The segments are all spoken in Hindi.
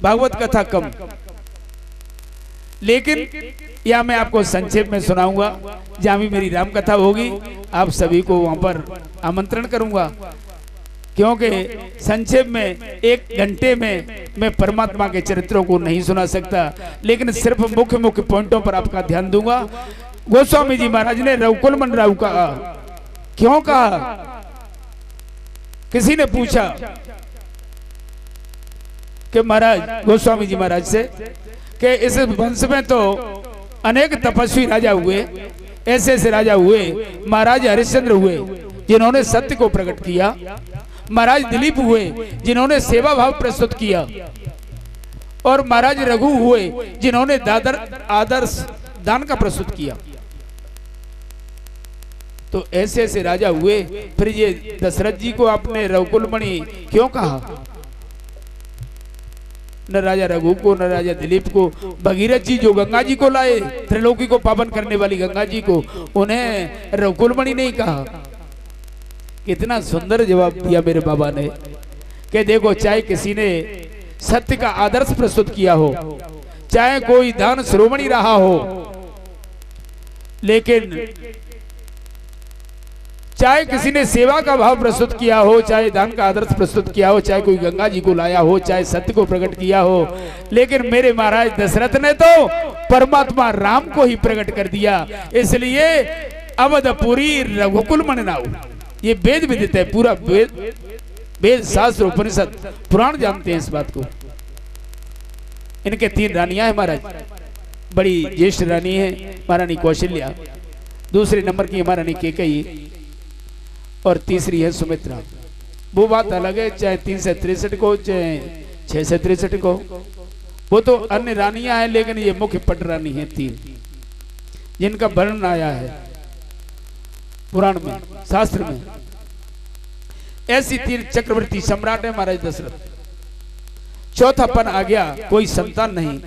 भागवत कथा कम, लेकिन या मैं आपको संक्षेप में सुनाऊंगा। जहां भी मेरी राम कथा होगी आप सभी को वहां पर आमंत्रण करूंगा, क्योंकि संक्षेप में 1 घंटे में मैं परमात्मा के चरित्रों को नहीं सुना सकता, लेकिन सिर्फ मुख्य मुख्य पॉइंटों पर आपका ध्यान दूंगा। गोस्वामी जी महाराज ने रघुकुलमन राव कहा, क्यों कहा? किसी ने पूछा कि महाराज गोस्वामी जी महाराज से कि इस वंश में तो अनेक तपस्वी राजा हुए, ऐसे ऐसे राजा हुए, महाराज हरिश्चंद्र हुए जिन्होंने सत्य को प्रकट किया, महाराज दिलीप हुए जिन्होंने सेवा भाव प्रस्तुत किया, और महाराज रघु हुए जिन्होंने आदर्श दान का प्रस्तुत किया। तो ऐसे ऐसे राजा हुए, फिर ये दशरथ जी को आपने रघुकुलमणि क्यों कहा? न राजा रघु को, न राजा दिलीप को, भगीरथ जी जो गंगा जी को लाए, त्रिलोकी को पावन करने वाली गंगा जी को, उन्हें रघुकुलमणि नहीं कहा। कितना सुंदर जवाब दिया मेरे बाबा ने कि देखो, चाहे किसी ने सत्य का आदर्श प्रस्तुत किया हो, चाहे कोई दान शिरोमणि रहा हो, लेकिन चाहे किसी ने सेवा का भाव प्रस्तुत किया हो, चाहे दान का आदर्श प्रस्तुत किया हो, चाहे कोई गंगा जी को लाया हो, चाहे सत्य को प्रकट किया हो, लेकिन मेरे महाराज दशरथ ने तो परमात्मा राम को ही प्रकट कर दिया। इसलिए अवधपुरी रघुकुलमणि नाउ, ये वेद विदित है, पूरा वेद शास्त्र उपनिषद पुराण जानते हैं इस बात को। इनके 3 रानियां हैं महाराज। बड़ी ज्येष्ठ रानी है महारानी कौशल्या, दूसरे नंबर की महारानी केकई, और तीसरी है सुमित्रा। वो बात अलग है, चाहे 363 को, चाहे 663 को, वो तो अन्य रानियां हैं, लेकिन ये मुख्य पट रानी है 3 जिनका वर्णन आया है पुराण में, शास्त्र में। ऐसी 3 चक्रवर्ती सम्राट है महाराज दशरथ। चौथापन आ गया, कोई संतान नहीं।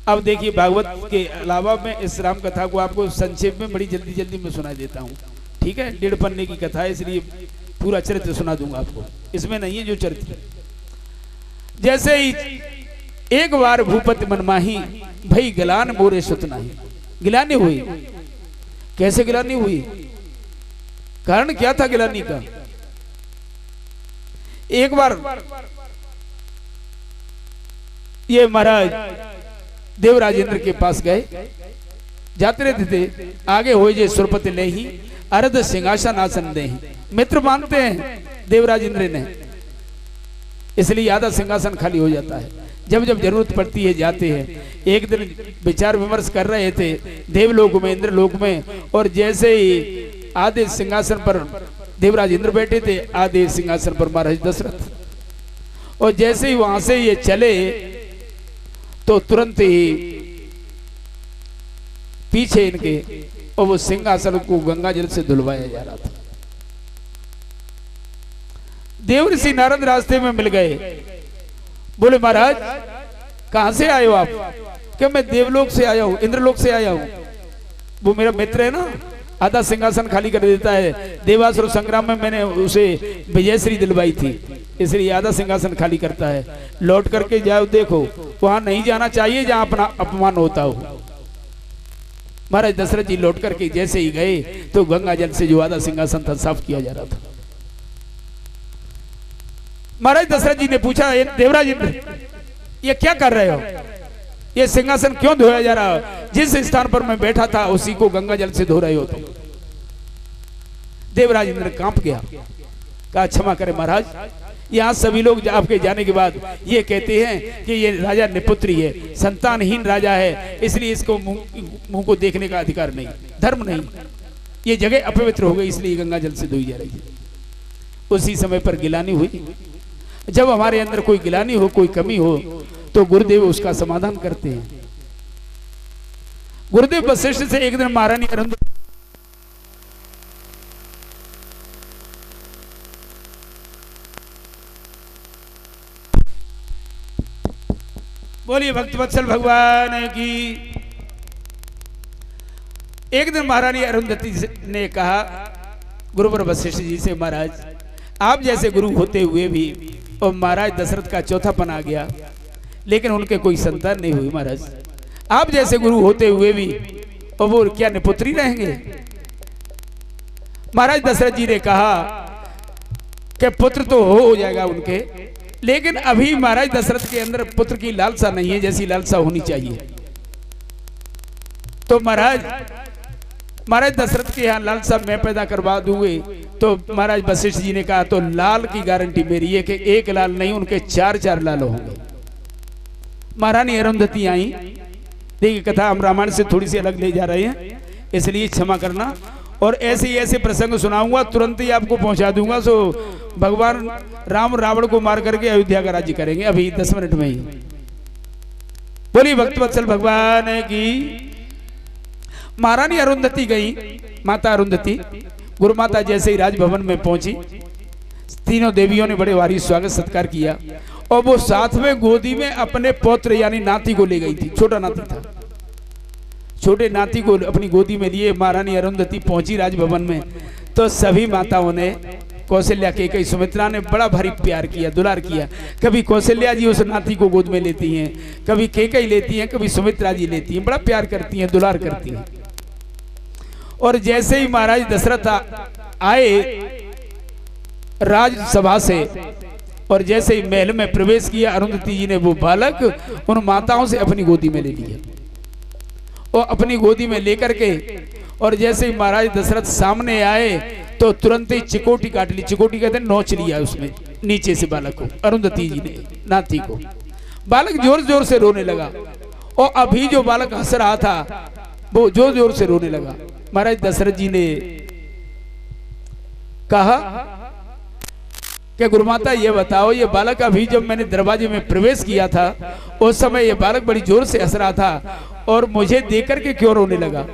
अब देखिए, भागवत के अलावा मैं इस राम कथा को आपको संक्षेप में बड़ी जल्दी जल्दी में सुना देता हूँ, ठीक है? 1.5 पन्ने की कथा है, इसलिए पूरा चरित्र सुना दूंगा आपको। इसमें नहीं है जो चरित्र। जैसे ही एक बार भूपति मनमाही, भई गिलान मोरे सुत नाही। गिलानी हुई, कैसे गिलानी हुई? कारण क्या था गिलानी का? एक बार ये महाराज देवराज इंद्र के पास गए, जाते रहते थे, आगे हो जे सुरपति ले ही अर्ध सिंहासन आसन दे। मित्र मानते हैं देवराज इंद्र ने, इसलिए आधा सिंहासन खाली हो जाता है। जब जब जरूरत पड़ती है जाते हैं। एक दिन विचार विमर्श कर रहे थे देवलोक में, इंद्रलोक में, और जैसे ही आधे सिंहासन पर देवराज इंद्र बैठे थे, आधे सिंहासन पर महाराज दशरथ, और जैसे ही वहां से ये चले तो तुरंत ही पीछे इनके और वो सिंहासन को गंगा जल से धुलवाया जा रहा था। देवर्षि नारद रास्ते में मिल गए, बोले महाराज कहां से आए हो आप? क्या मैं देवलोक से आया हूं, इंद्रलोक से आया हूं। वो मेरा मित्र है ना, आधा सिंहासन खाली कर देता है। देवासुर संग्राम में मैंने उसे विजयश्री दिलवाई थी, इसलिए आधा सिंहासन खाली करता है। लौट करके जाओ, देखो वहां नहीं जाना चाहिए जहां अपना अपमान होता हो। महाराज दशरथ जी लौट करके जैसे ही गए तो गंगा जल से जो आधा सिंहासन था साफ किया जा रहा था। महाराज दशरथ जी ने पूछा, देवराज इंद्र ये क्या कर रहे हो? ये सिंहासन क्यों धोया जा रहा है? जिस स्थान पर मैं बैठा था उसी को गंगा जल से धो रहे हो तुम। देवराज इंद्र कांप गया, कहा क्षमा करें महाराज, यहाँ सभी लोग आपके जाने के बाद ये कहते हैं कि ये राजा निपुत्री है, संतानहीन राजा है, इसलिए इसको मुंह को देखने का अधिकार नहीं, धर्म नहीं, ये जगह अपवित्र हो गई, इसलिए गंगा जल से धोई जा रही है। उसी समय पर गिलानी हुई। जब हमारे अंदर कोई गिलानी हो, कोई कमी हो, तो गुरुदेव उसका समाधान करते हैं। गुरुदेव वशिष्ठ से एक दिन महारानी अरुंधति बोलिए भक्तवत्सल भगवान की। एक दिन महारानी अरुंधति ने कहा गुरुवर वशिष्ठ जी से, महाराज आप जैसे गुरु होते हुए भी और महाराज दशरथ का चौथापन आ गया, लेकिन उनके कोई संतान नहीं हुई महाराज। आप जैसे गुरु होते हुए भी और वो क्या निपुत्री रहेंगे? महाराज दशरथ जी ने कहा कि पुत्र तो हो जाएगा उनके, लेकिन अभी महाराज दशरथ के अंदर पुत्र की लालसा नहीं है जैसी लालसा होनी चाहिए। तो महाराज दशरथ के यहाँ लालसा मैं पैदा करवा दूंगे। तो महाराज वशिष्ठ जी ने कहा तो लाल की गारंटी मेरी है कि एक लाल नहीं उनके 4 लाल होंगे। महारानी अरुंधति आई। देखिए कथा हम रामायण से थोड़ी सी अलग ले जा रहे हैं, इसलिए क्षमा करना। और ऐसे प्रसंग सुनाऊंगा, तुरंत ही आपको पहुंचा दूंगा। सो भगवान राम रावण को मार करके अयोध्या का राज्य करेंगे अभी 10 मिनट में ही। बोली भक्तवत्सल भगवान की। महारानी अरुंधति गई, माता अरुंधति गुरु माता जैसे ही राजभवन में पहुंची, तीनों देवियों ने बड़े भारी स्वागत सत्कार किया और वो साथ में गोदी में अपने पौत्र यानी नाती को ले गई थी। छोटा नाती था, छोटे नाती को अपनी गोदी में लिए महारानी अरुंधति पहुंची राजभवन में। तो सभी माताओं ने, कौशल्या केकई सुमित्रा ने बड़ा भारी प्यार किया, दुलार किया। कभी कौशल्या जी उस नाती को गोद में लेती हैं, कभी केकई लेती हैं, कभी सुमित्रा जी लेती हैं, बड़ा प्यार करती हैं, दुलार करती हैं। और जैसे ही महाराज दशरथ आए राजसभा से और जैसे ही महल में प्रवेश किया, अरुंधति जी ने वो बालक उन माताओं से अपनी गोदी में ले लिया और अपनी गोदी में लेकर के, और जैसे ही महाराज दशरथ सामने आए तो तुरंत ही चिकोटी काट ली। चिकोटी कहते हैं नोच लिया उसमें नीचे से बालक को, अरुंधति जी ने नाती को। बालक जोर जोर से रोने लगा और अभी जो बालक हंस रहा था वो जोर जोर से रोने लगा। महाराज दशरथ जी ने कहा कि गुरुमाता ये बताओ, ये बालक अभी जब मैंने दरवाजे में प्रवेश किया था उस समय ये बालक बड़ी जोर से हंस रहा था और मुझे देकर के क्यों रोने लगा?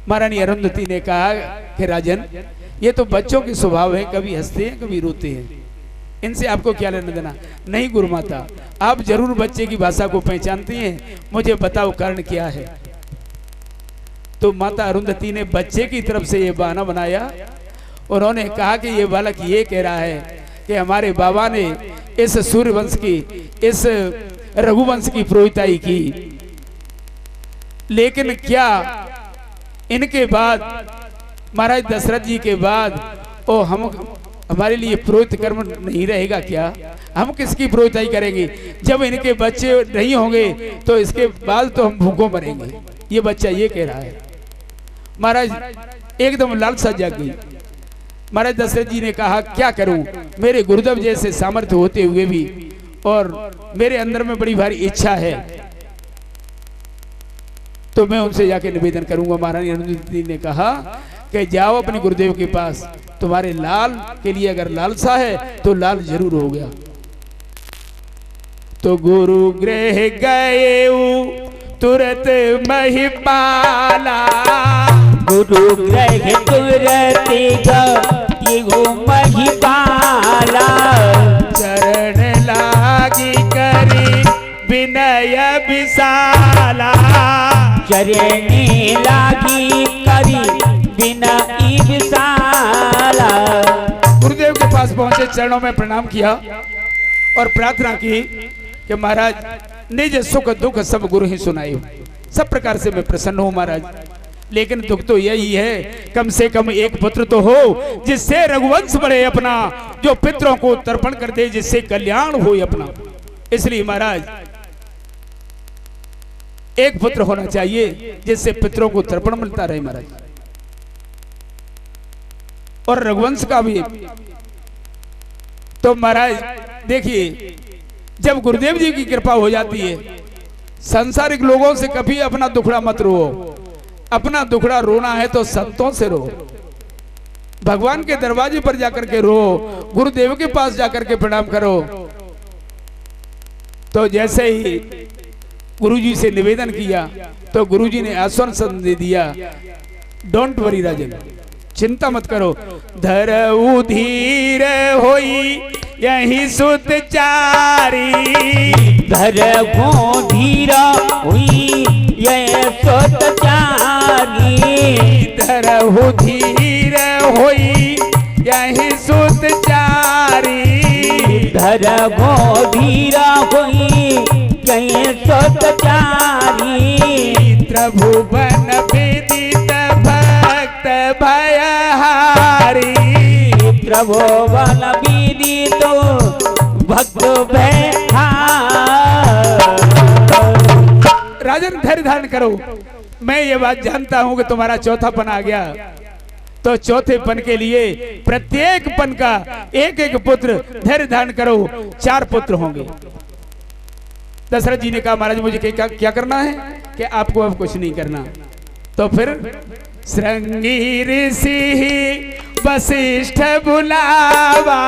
महारानी अरुंधति ने कहा कि राजन, ये तो बच्चों के स्वभाव है, कभी हंसते हैं कभी रोते हैं, इनसे आपको क्या लेना देना? नहीं गुरुमाता, आप जरूर बच्चे की भाषा को पहचानती हैं, मुझे बताओ कारण क्या है। तो माता अरुंधति ने बच्चे की तरफ से ये बहाना बनाया। उन्होंने कहा कि ये बालक ये कह रहा है कि हमारे बाबा ने इस सूर्यवंश की, इस रघुवंश की पुरोहिताई की, लेकिन क्या इनके बाद महाराज दशरथ जी के बाद ओ हम हमारे लिए पुरोहित कर्म नहीं रहेगा क्या? हम किसकी पुरोहिताई करेंगे? जब इनके बच्चे नहीं होंगे तो इसके बाद तो हम भूखों मरेंगे। ये बच्चा ये कह रहा है। महाराज एकदम लालसा जाग गई। महाराज दशरथ जी ने कहा क्या करूं, मेरे गुरुदेव जैसे सामर्थ्य होते हुए भी और मेरे अंदर में बड़ी भारी इच्छा है, तो मैं उनसे जाके निवेदन करूंगा। महारानी अरुंधति ने कहा कि जाओ अपने गुरुदेव के पास, तुम्हारे लाल के लिए अगर लालसा है तो लाल जरूर हो गया। तो गुरु गृह गए तुरत महिपाला, गुरु गृह तुरत गए महिपाला, चरण लागी करी विनय विशाला, चरणी लागी करी विनय विशाला। गुरुदेव के पास पहुंचे, चरणों में प्रणाम किया और प्रार्थना की कि महाराज निज सुख दुख सब गुरु ही सुनाए, सब प्रकार से मैं प्रसन्न हूं महाराज, लेकिन दुख तो यही है कम से कम एक पुत्र तो हो जिससे रघुवंश बढ़े अपना, जो पितरों को तर्पण कर दे, जिससे कल्याण हो अपना। इसलिए महाराज एक पुत्र होना चाहिए जिससे पितरों को तर्पण मिलता रहे महाराज, और रघुवंश का भी। तो महाराज देखिए, जब गुरुदेव जी की कृपा हो जाती है, सांसारिक लोगों से कभी अपना दुखड़ा मत रो, अपना दुखड़ा रोना है तो संतों से रो, भगवान के दरवाजे पर जाकर के रो, गुरुदेव के पास जाकर के प्रणाम करो। तो जैसे ही गुरुजी से निवेदन किया तो गुरुजी ने आश्वासन दे दिया, डोंट वरी राजन, चिंता मत करो, धरऊ धीर होई यही सुत चारी, धरऊ धीर हुई यही सुत चारी, धरऊ धीर होई यही सुत चारी, धरऊ धीर हुई तपोवन विधि तो भक्त बैठा। राजन धैर्य धारण करो। मैं ये बात जानता हूं कि तुम्हारा चौथापन आ गया, तो चौथे पन के लिए प्रत्येक पन का एक एक पुत्र, धैर्य धारण करो, 4 पुत्र होंगे। दशरथ जी ने कहा महाराज मुझे क्या करना है? कि आपको अब कुछ नहीं करना। तो फिर श्रृंगी ऋषि वशिष्ठ बुलावा,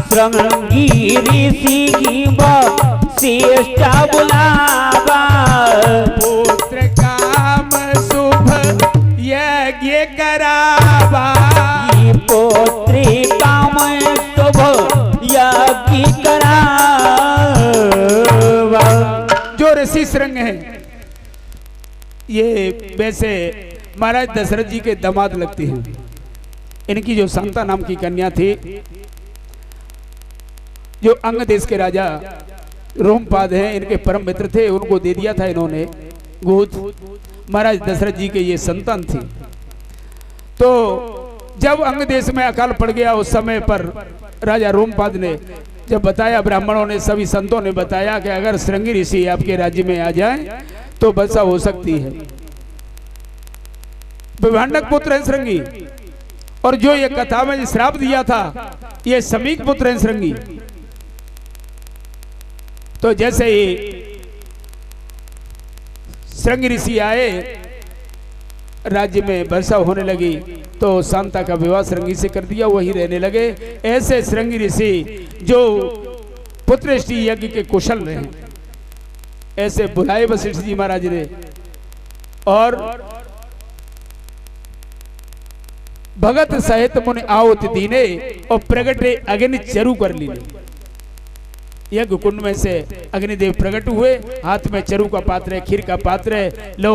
श्रृंगी ऋषि की वशिष्ठ बुलावा। पुत्र काम शुभ यज्ञ करावा, पुत्री काम शुभ यज्ञ करावा। जो ऋषि श्रृंग हैं ये वैसे महाराज दशरथ जी के दामाद लगते हैं। इनकी जो शांता नाम की कन्या थी, जो अंग देश के राजा रोमपाद हैं, इनके परम मित्र थे, उनको दे दिया था इन्होंने गोद। महाराज दशरथ जी के ये संतान थी। तो जब अंग देश में अकाल पड़ गया, उस समय पर राजा रोमपाद ने जब बताया, ब्राह्मणों ने, सभी संतों ने बताया कि अगर श्रृंगी ऋषि आपके राज्य में आ जाए तो वर्षा हो सकती है। विभांडक पुत्र है श्रृंगी, और जो ये कथा में श्राप दिया था ये समीक पुत्र है श्रृंगी। तो जैसे ही श्रृंगी ऋषि आए, राज्य में वर्षा होने लगी, तो शांता का विवाह श्रृंगी से कर दिया, वही रहने लगे। ऐसे श्रृंगी ऋषि जो पुत्रष्टि यज्ञ के कुशल रहे, ऐसे बुलाए वशिष्ठ जी महाराज ने, और भगत सहित मुनि आओत दीने, और प्रगटे अग्नि चरु कर ली। यज्ञ कुंड में से अग्निदेव प्रकट हुए, हाथ में चरु का पात्र है, खीर का पात्र है। लो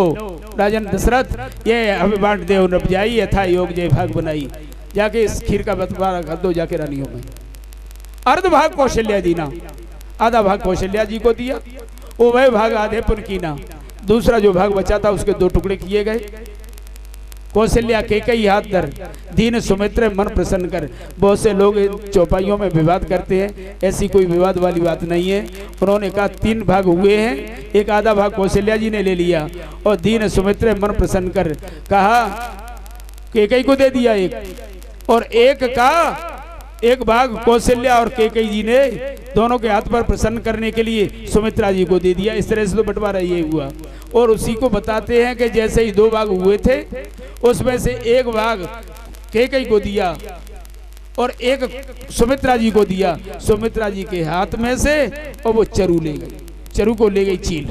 राजन दशरथ, ये अभिमान देव नपजाई, यथा योग जय भाग बनाई। जाके इस खीर का बंटवारा कर दो जाके रानियों में। अर्ध भाग कौशल्या जी ना, आधा भाग कौशल्या जी को दिया, वो वह भाग आधे पुनकीना, दूसरा जो भाग बचा था उसके 2 टुकड़े किए गए। कौशल्या के कई हाथ धर, दीन सुमित्र मन प्रसन्न कर। बहुत से लोग इन चौपाइयों में विवाद करते हैं, ऐसी कोई विवाद वाली बात नहीं है। उन्होंने कहा 3 भाग हुए हैं, एक आधा भाग कौशल्या जी ने ले लिया, और दीन सुमित्र मन प्रसन्न कर कहा, केकई को दे दिया एक, और एक भाग कौशल्या और केकई जी ने दोनों के हाथ पर प्रसन्न करने के लिए सुमित्रा जी को दे दिया। इस तरह से तो बंटवारा ये हुआ। और उसी को बताते हैं कि जैसे ही 2 भाग हुए थे, उसमें से एक भाग केकई को दिया और एक सुमित्रा जी को दिया। सुमित्रा जी के हाथ में से, और वो चरु ले गई, चरु को ले गई चील।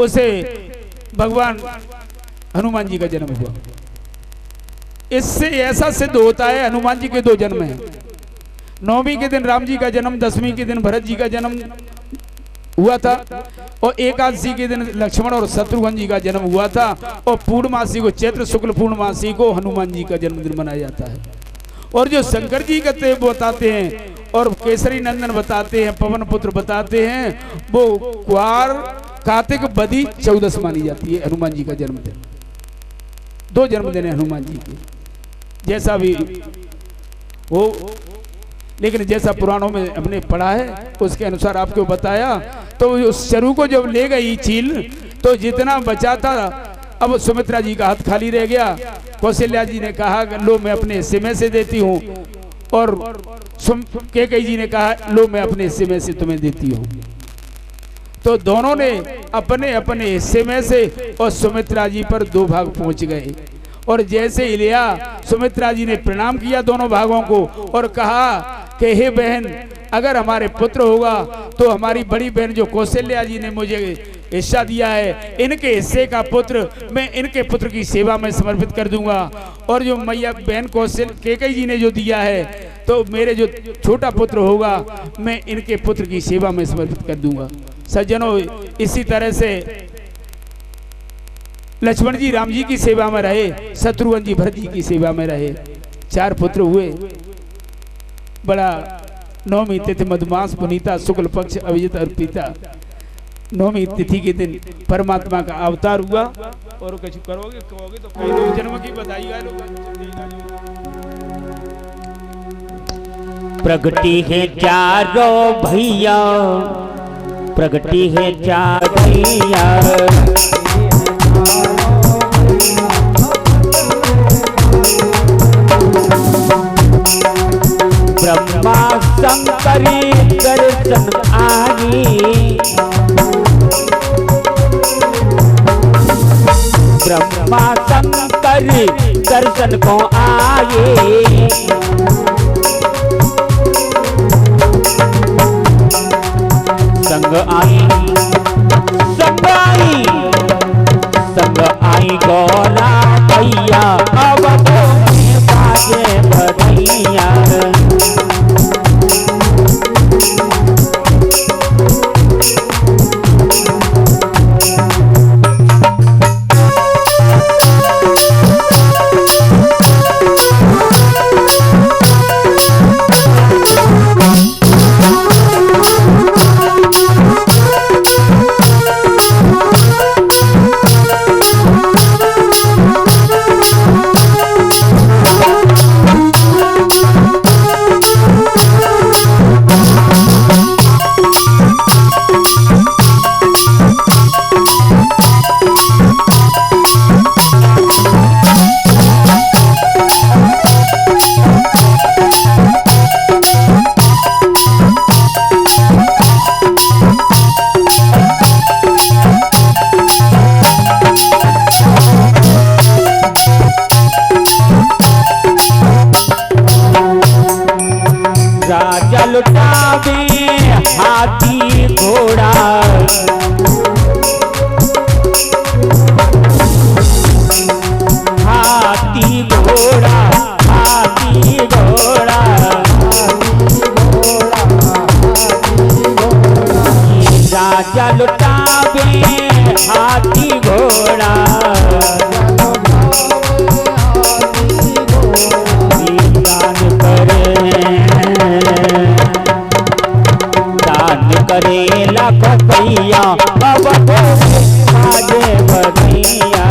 उसे भगवान हनुमान जी का जन्म हुआ। इससे ऐसा सिद्ध होता है, हनुमान जी के 2 जन्म हैं। 9वीं के दिन राम जी का जन्म, 10वीं के दिन भरत जी का जन्म हुआ था, और एकादशी के दिन लक्ष्मण और शत्रुघ्न जी का जन्म हुआ था, और पूर्णमासी को, चैत्र शुक्ल पूर्णमासी को हनुमान जी का जन्मदिन मनाया जाता है। और जो शंकर जी का तेज बताते हैं और केसरी नंदन बताते हैं, पवन पुत्र बताते हैं, वो क्वार कार्तिक बदी 14 मानी जाती है हनुमान जी का जन्मदिन। 2 जन्मदिन है हनुमान जी के, जैसा भी हो। लेकिन जैसा पुराणों में हमने पढ़ा है उसके अनुसार आपको बताया, तो उस चरु को जब ले गई चील, तो जितना बचा था, अब सुमित्रा जी का हाथ खाली रह गया। कौशल्या जी ने कहा लो मैं अपने हिस्से में से देती हूँ, और केकई जी ने कहा लो मैं अपने हिस्से में से तुम्हें देती हूँ। तो दोनों ने अपने अपने हिस्से में से, और सुमित्रा जी पर 2 भाग पहुंच गए। और जैसे ही लिया, सुमित्रा जी ने प्रणाम किया दोनों भागों को, और कहा कि हे बहन, अगर हमारे पुत्र होगा तो हमारी बड़ी बहन जो कौशल्या जी ने मुझे हिस्सा दिया है, इनके हिस्से का पुत्र मैं इनके पुत्र की सेवा में समर्पित कर दूंगा। और जो मैया बहन केकई जी ने जो दिया है, तो मेरे जो छोटा पुत्र होगा मैं इनके पुत्र की सेवा में समर्पित कर दूंगा। सज्जनों, इसी तरह से लक्ष्मण जी राम जी की सेवा में रहे, शत्रुघ्न जी भरत जी की सेवा में रहे। 4 पुत्र हुए। बड़ा 9वीं तिथि मधुमास पुनीता, शुक्ल पक्ष अभिजित अर्पिता। 9वीं तिथि के दिन परमात्मा का अवतार हुआ। और कुछ करोगे तो कई 2 जन्म की बधाई। प्रगति है चारों भैया, प्रगति है चार भैया। ब्रह्मा शंकरी दर्शन आए, ब्रह्मा शंकर दर्शन को आए। संग आई, संग आई, संग आई गौरा भैया, अब तो बाजे बधैया। राजा लुटावे हाथी घोड़ा, हाथी घोड़ा, हाथी घोड़ा। राजा लुटावे हाथी घोड़ा, करे लाख भैया, अब तो बाजे बधैया।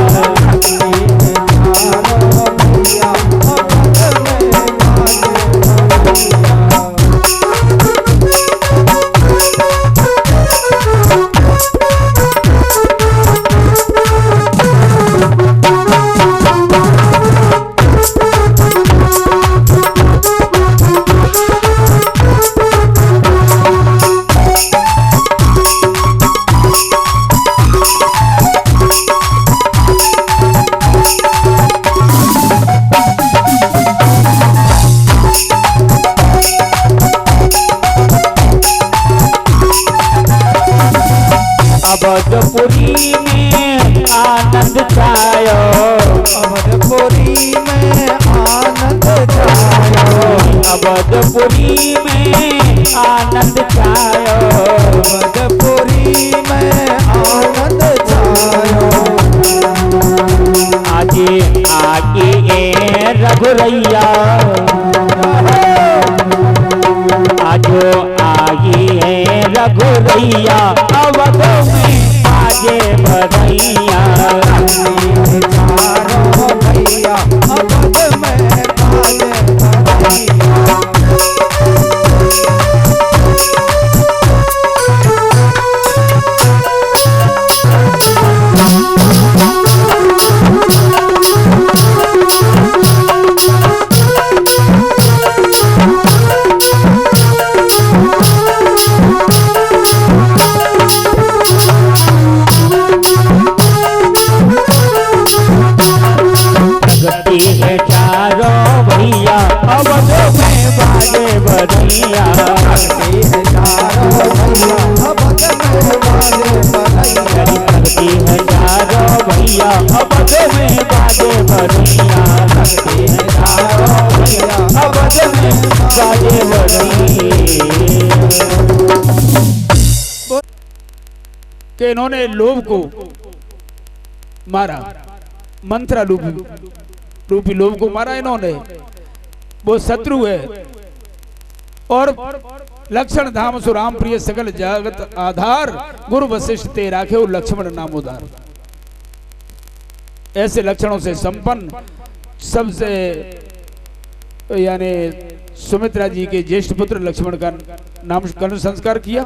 अवधपुरी में आनंद छायो, अवधपुरी में आनंद छायो, अवधपुरी में आनंद छायो, अवधपुरी में आनंद छायो। आगे आगे ए रघुरैया, आजो आगे है रघुरैया, अवध में बाजे बधैया। चारों भैया, अवध में बाजे बधैया। कि इन्होंने लोभ को मारा, मंत्रा रूपी लोभ को मारा इन्होंने। वो शत्रु है और लक्षण धाम सुराम प्रिय सकल जगत आधार, गुरु वशिष्ठ ते राखे वो लक्ष्मण नामोदार। ऐसे लक्षणों से संपन्न, सबसे यानी सुमित्रा जी के ज्येष्ठ पुत्र लक्ष्मण का नामकरण संस्कार किया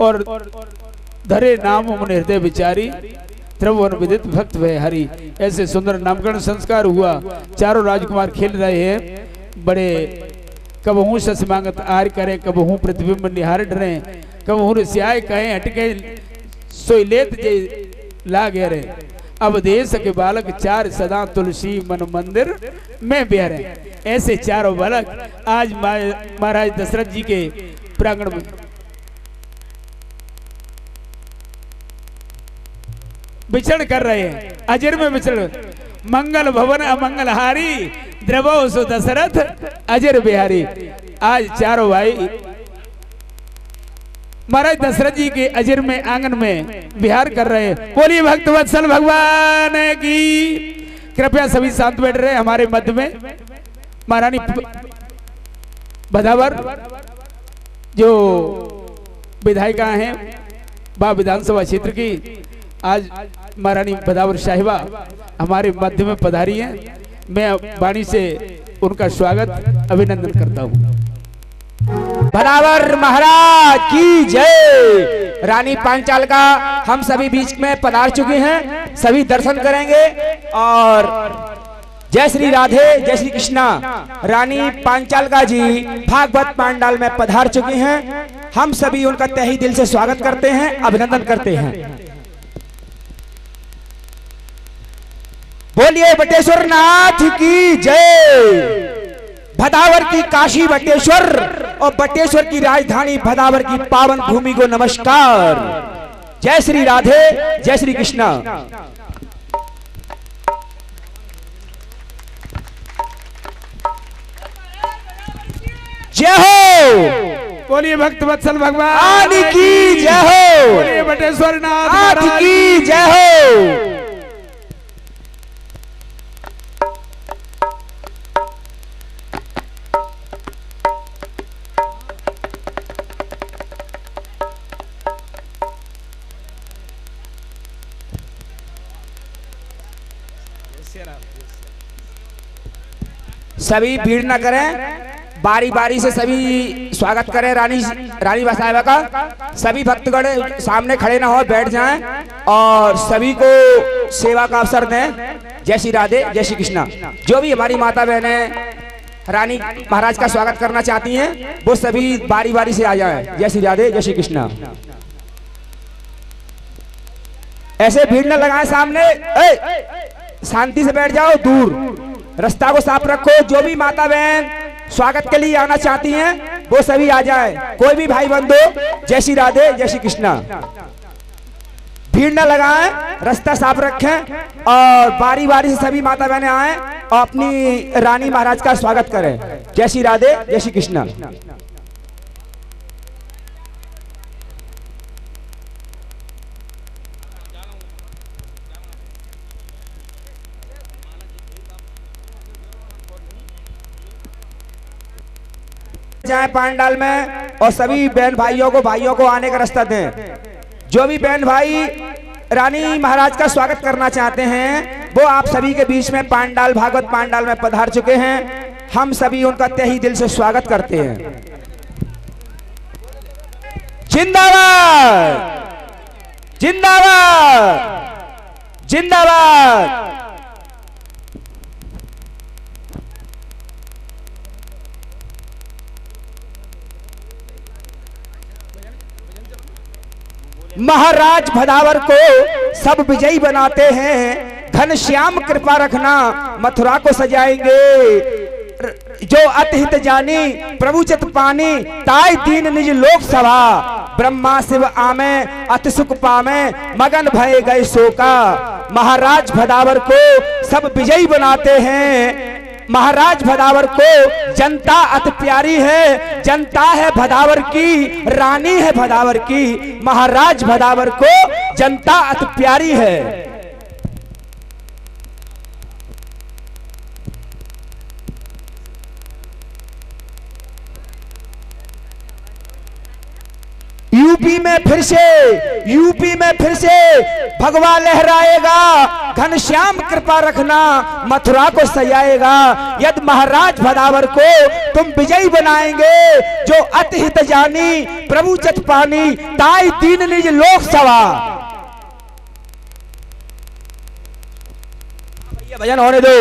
और धरे नाम मुनि हृदय विचारी त्रिभुवन विदित भक्त भय हरि। ऐसे सुंदर नामकरण संस्कार हुआ। चारों राजकुमार खेल रहे हैं। बड़े कबहू सस मांगत आर करे, कबहू प्रतिबिंब निहार डरे, कबहू ऋषियाय कहे हटके सोई लेत जे लागे रे। अब देश के बालक चार सदा तुलसी मन मंदिर में बिहारे। ऐसे चारों बालक आज महाराज दशरथ जी के प्रांगण में विचरण कर रहे हैं। अजर में विचरण मंगल भवन अमंगल हारी, द्रवो सो दशरथ अजर बिहारी। आज चारों भाई महाराज दशरथ जी के अजर में आंगन में विहार कर रहे हैं। बोलिए भक्त वत्सल भगवान की। कृपया सभी शांत बैठ रहे। हमारे मध्य में महारानी भदावर जो विधायिका हैं बा विधानसभा क्षेत्र की, आज महारानी भदावर साहिबा हमारे मध्य में पधारी हैं। मैं वाणी से उनका स्वागत अभिनंदन करता हूँ। भदावर महाराज की जय। रानी पांचाल का हम सभी बीच में पधार चुके हैं, सभी दर्शन करेंगे। और जय श्री राधे जय श्री कृष्णा। रानी पांचाल का जी भागवत पांडाल में पधार चुके हैं। हम सभी उनका तहे दिल से स्वागत करते हैं, अभिनंदन करते हैं। बोलिए बटेश्वर नाथ की जय। भदावर की काशी बटेश्वर और बटेश्वर की राजधानी भदावर की पावन भूमि को नमस्कार। जय श्री राधे जय श्री कृष्णा। जय हो। बोलिए भक्त वत्सल भगवान की जय हो। बोलिए बटेश्वर नाथ की जय हो। सभी भीड़ न करें, बारी बारी से सभी स्वागत करें रानी साहिबा का। सभी भक्तगण सामने खड़े ना हो, बैठ जाएं और सभी को सेवा का अवसर दें। जय श्री राधे जय श्री कृष्णा। जो भी हमारी माता बहनें रानी महाराज का स्वागत करना चाहती हैं वो सभी बारी बारी से आ जाएं। जय श्री राधे जय श्री कृष्णा। ऐसे भीड़ न लगाएं सामने, शांति से बैठ जाओ, दूर रास्ता को साफ रखो। जो भी माता बहन स्वागत के लिए आना चाहती हैं वो सभी आ जाएं। कोई भी भाई बंधु, जय श्री राधे जय श्री कृष्णा। भीड़ न लगाएं, रास्ता साफ रखें और बारी बारी से सभी माता बहनें आएं और अपनी रानी महाराज का स्वागत करें। जय श्री राधे जय श्री कृष्णा। जाए पांडाल में और सभी बहन भाइयों को आने का रास्ता दें। जो भी बहन भाई रानी महाराज का स्वागत करना चाहते हैं वो आप सभी के बीच में पांडाल भागवत पांडाल में पधार चुके हैं। हम सभी उनका तहे दिल से स्वागत करते हैं। जिंदाबाद जिंदाबाद जिंदाबाद। महाराज भदावर को सब विजयी बनाते हैं, घनश्याम कृपा रखना मथुरा को सजाएंगे। जो अतिहित जानी प्रभु चित पानी, ताई दीन निज लोक सभा, ब्रह्मा शिव आमे अति सुख पामे, मगन भय गए शोका। महाराज भदावर को सब विजयी बनाते हैं। महाराज भदावर को जनता अति प्यारी है, जनता है भदावर की, रानी है भदावर की। महाराज भदावर को जनता अति प्यारी है। यूपी में फिर से भगवा लहराएगा, घनश्याम कृपा रखना मथुरा को सजाएगा। यदि महाराज भदावर को तुम विजयी बनाएंगे, जो अति हित जानी प्रभु जत पानी ताई दीन निज लोकसभा। भजन होने दो।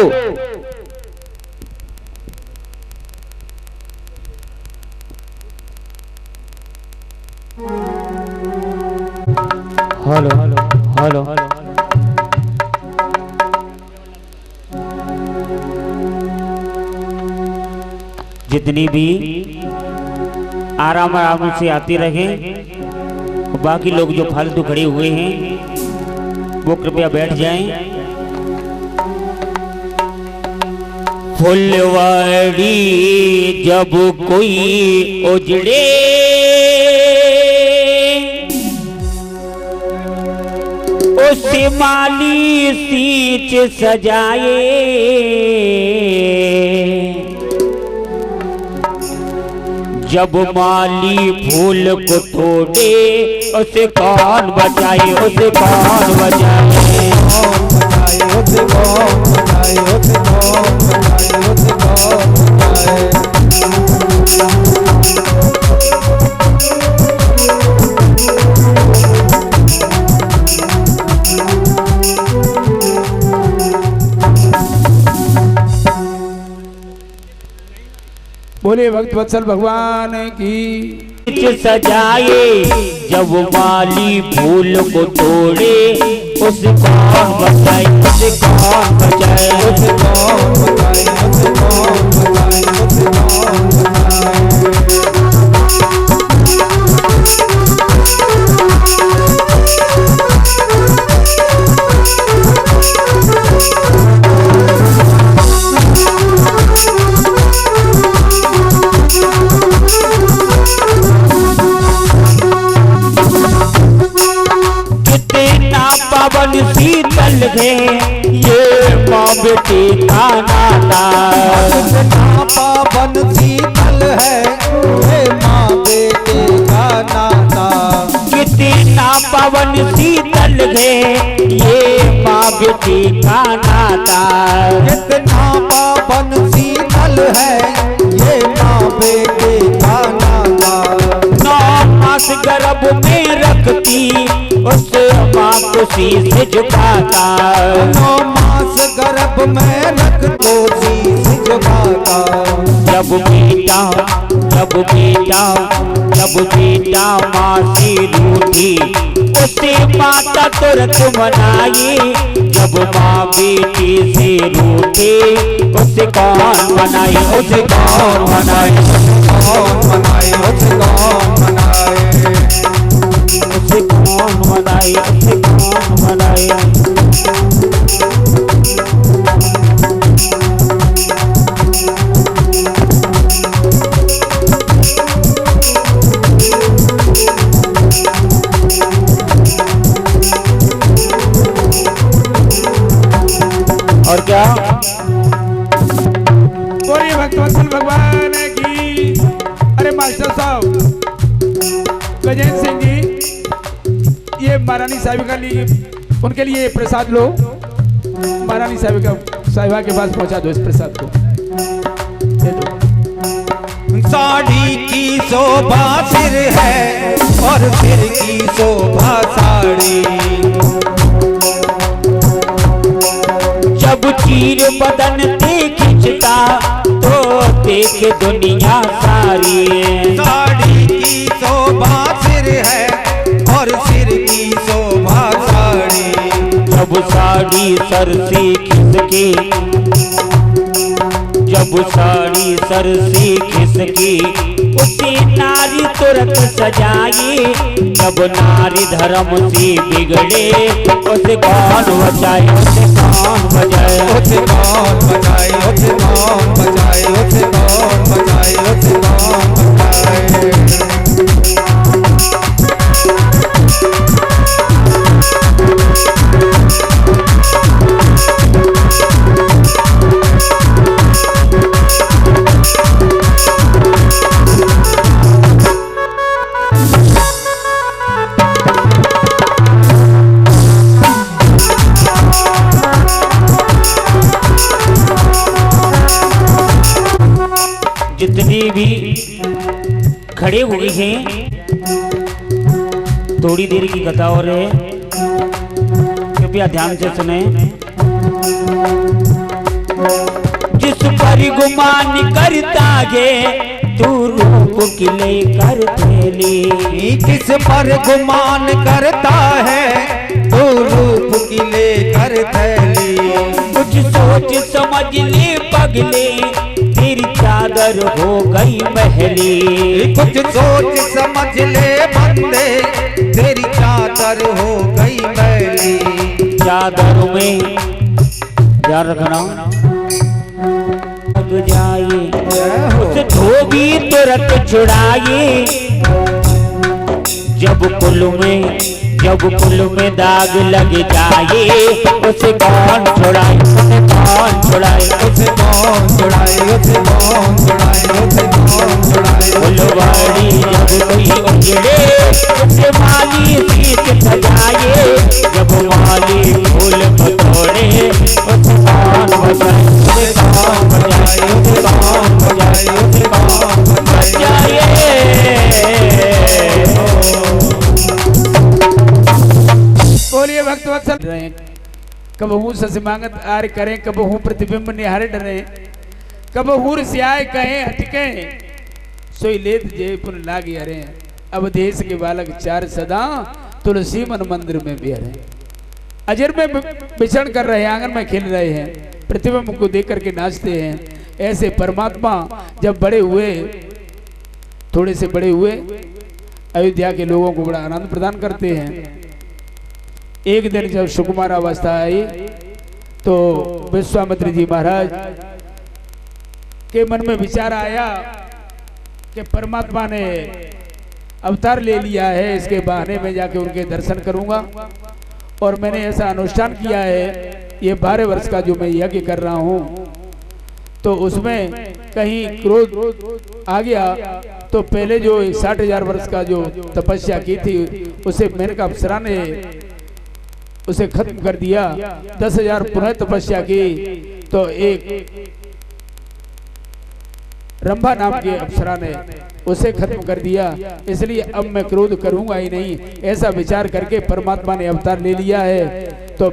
हेलो हेलो हेलो जितनी भी आराम आराम से आती रहे, बाकी लोग जो फालतू खड़े हुए हैं वो कृपया बैठ जाएं। फुलवाड़ी जब कोई उजड़े, उसे माली सींच सजाए, जब माली फूल को तोड़े, उसे कौन बचाए, उसे कौन बचाए, उसे कौन बचाए, उसे कौन बचाए, उसे कौन बचाए। बोले भक्त वत्सल भगवान की सजाए, जब माली फूल को तोड़े, उसे कौन बचाए, उसे कौन बचाए, उसे कौन बचाए, उसे कौन बचाए, उसे कौन बचाए। पावन शीतल है ये माँ बेटी का नाता, पावन शीतल है ये माँ बेटी का नाता। कितना पावन शीतल है ये माँ बेटी का नाता, कितना पावन शीतल है ये माँ बेटी का नाता। 9 मास गर्भ में रखती उस माँ को शीश झुकाता, 9 मास गर्भ में रख तो शीश झुकाता। जब बेटा जब बेटा जब बेटा माँ से रूठी, उसे माता तुरंत मनाई, जब माँ बेटी से रूठे, उसे कौन मनाए, उसे कौन मनाए, कौन मनाए, उसे कौन मनाए, उसे कौन मनाए, उसे कौन मनाए। और क्या बोलिए भक्त वत्सल भगवान की। अरे मास्टर साहब गजेंद्र सिंह जी, ये महारानी साहिबा लिए, उनके लिए प्रसाद लो। महारानी साहिबा के पास पहुंचा दो इस प्रसाद को, दे दो। साड़ी की शोभा सिर है और सिर की शोभा साड़ी, जब चीर बदन ते खिंचता तो देखे दुनिया सारी। साड़ी की शोभा सिर है और सिर की शोभा साड़ी, जब साड़ी सर से खिसके, जब साड़ी सर से खिसके, उसे नारी तुरंत सजाए, जब नारी धर्म से बिगड़े, उसे कौन बचाए, उसे कौन बचाए, उसे कौन बचाए, उसे कौन बचाए, उसे कौन बचाए, उसे कौन बचाए। खड़े हुए हैं। थोड़ी देर की कथा और है, कृपया ध्यान से सुने। जिस पर गुमान करता है तू रूप की लेकर थैली, किस पर गुमान करता है तू रूप की लेकर थैली। कुछ सोच समझ ले पगले तेरी चादर हो गई महली। कुछ सोच समझ ले बंदे तेरी चादर हो गई मैली। चादर में ध्यान रखना लग जाए, उस धोबी तुरंत छुड़ाए। जब पुल में दाग लग जाए, उसे कौन छुड़ाए, उसे कौन छुड़ाए, उसे कौन छुड़ाए, उसे कौन छुड़ाए, उसे कौन छुड़ाए। फुलवाड़ी जब कोई उजड़े, उसे माली सीत सजाए। जब माली फूल को तोड़े, उसे कौन बचाए, उसे कौन बचाए, उसे कौन बचाए, उसे कौन बचाए। बोलिए भक्तवत्सल रहे, कब हूँ सस मांगत आर करें, कब हूँ प्रतिबिंब निहारे डरे, कब हूर स्याय कहे हटके, सोई लेत जय पुन लागी हरे। अब देश के बालक चार सदा तुलसी मन मंदिर में बिहरे। अजर में विचरण कर रहे हैं, आंगन में खेल रहे हैं, प्रतिबिंब को देख करके नाचते हैं। ऐसे परमात्मा जब बड़े हुए, थोड़े से बड़े हुए, अयोध्या के लोगों को बड़ा आनंद प्रदान करते हैं। एक दिन जब सुकुमार अवस्था आई तो विश्वामित्र जी महाराज के मन में विचार आया कि परमात्मा ने अवतार ले लिया है, इसके बहाने में जाके उनके दर्शन करूंगा। और मैंने ऐसा अनुष्ठान किया है, ये 12 वर्ष का जो मैं यज्ञ कर रहा हूँ, तो उसमें कहीं क्रोध आ गया तो पहले जो 60,000 वर्ष का जो तपस्या की थी उसे मेनका अप्सरा ने उसे खत्म कर दिया। 10,000 पुनः तपस्या की तो एक रंभा नाम के अप्सरा ने उसे खत्म कर दिया। इसलिए अब मैं क्रोध करूंगा ही नहीं, ऐसा विचार करके परमात्मा ने अवतार ले लिया है। तो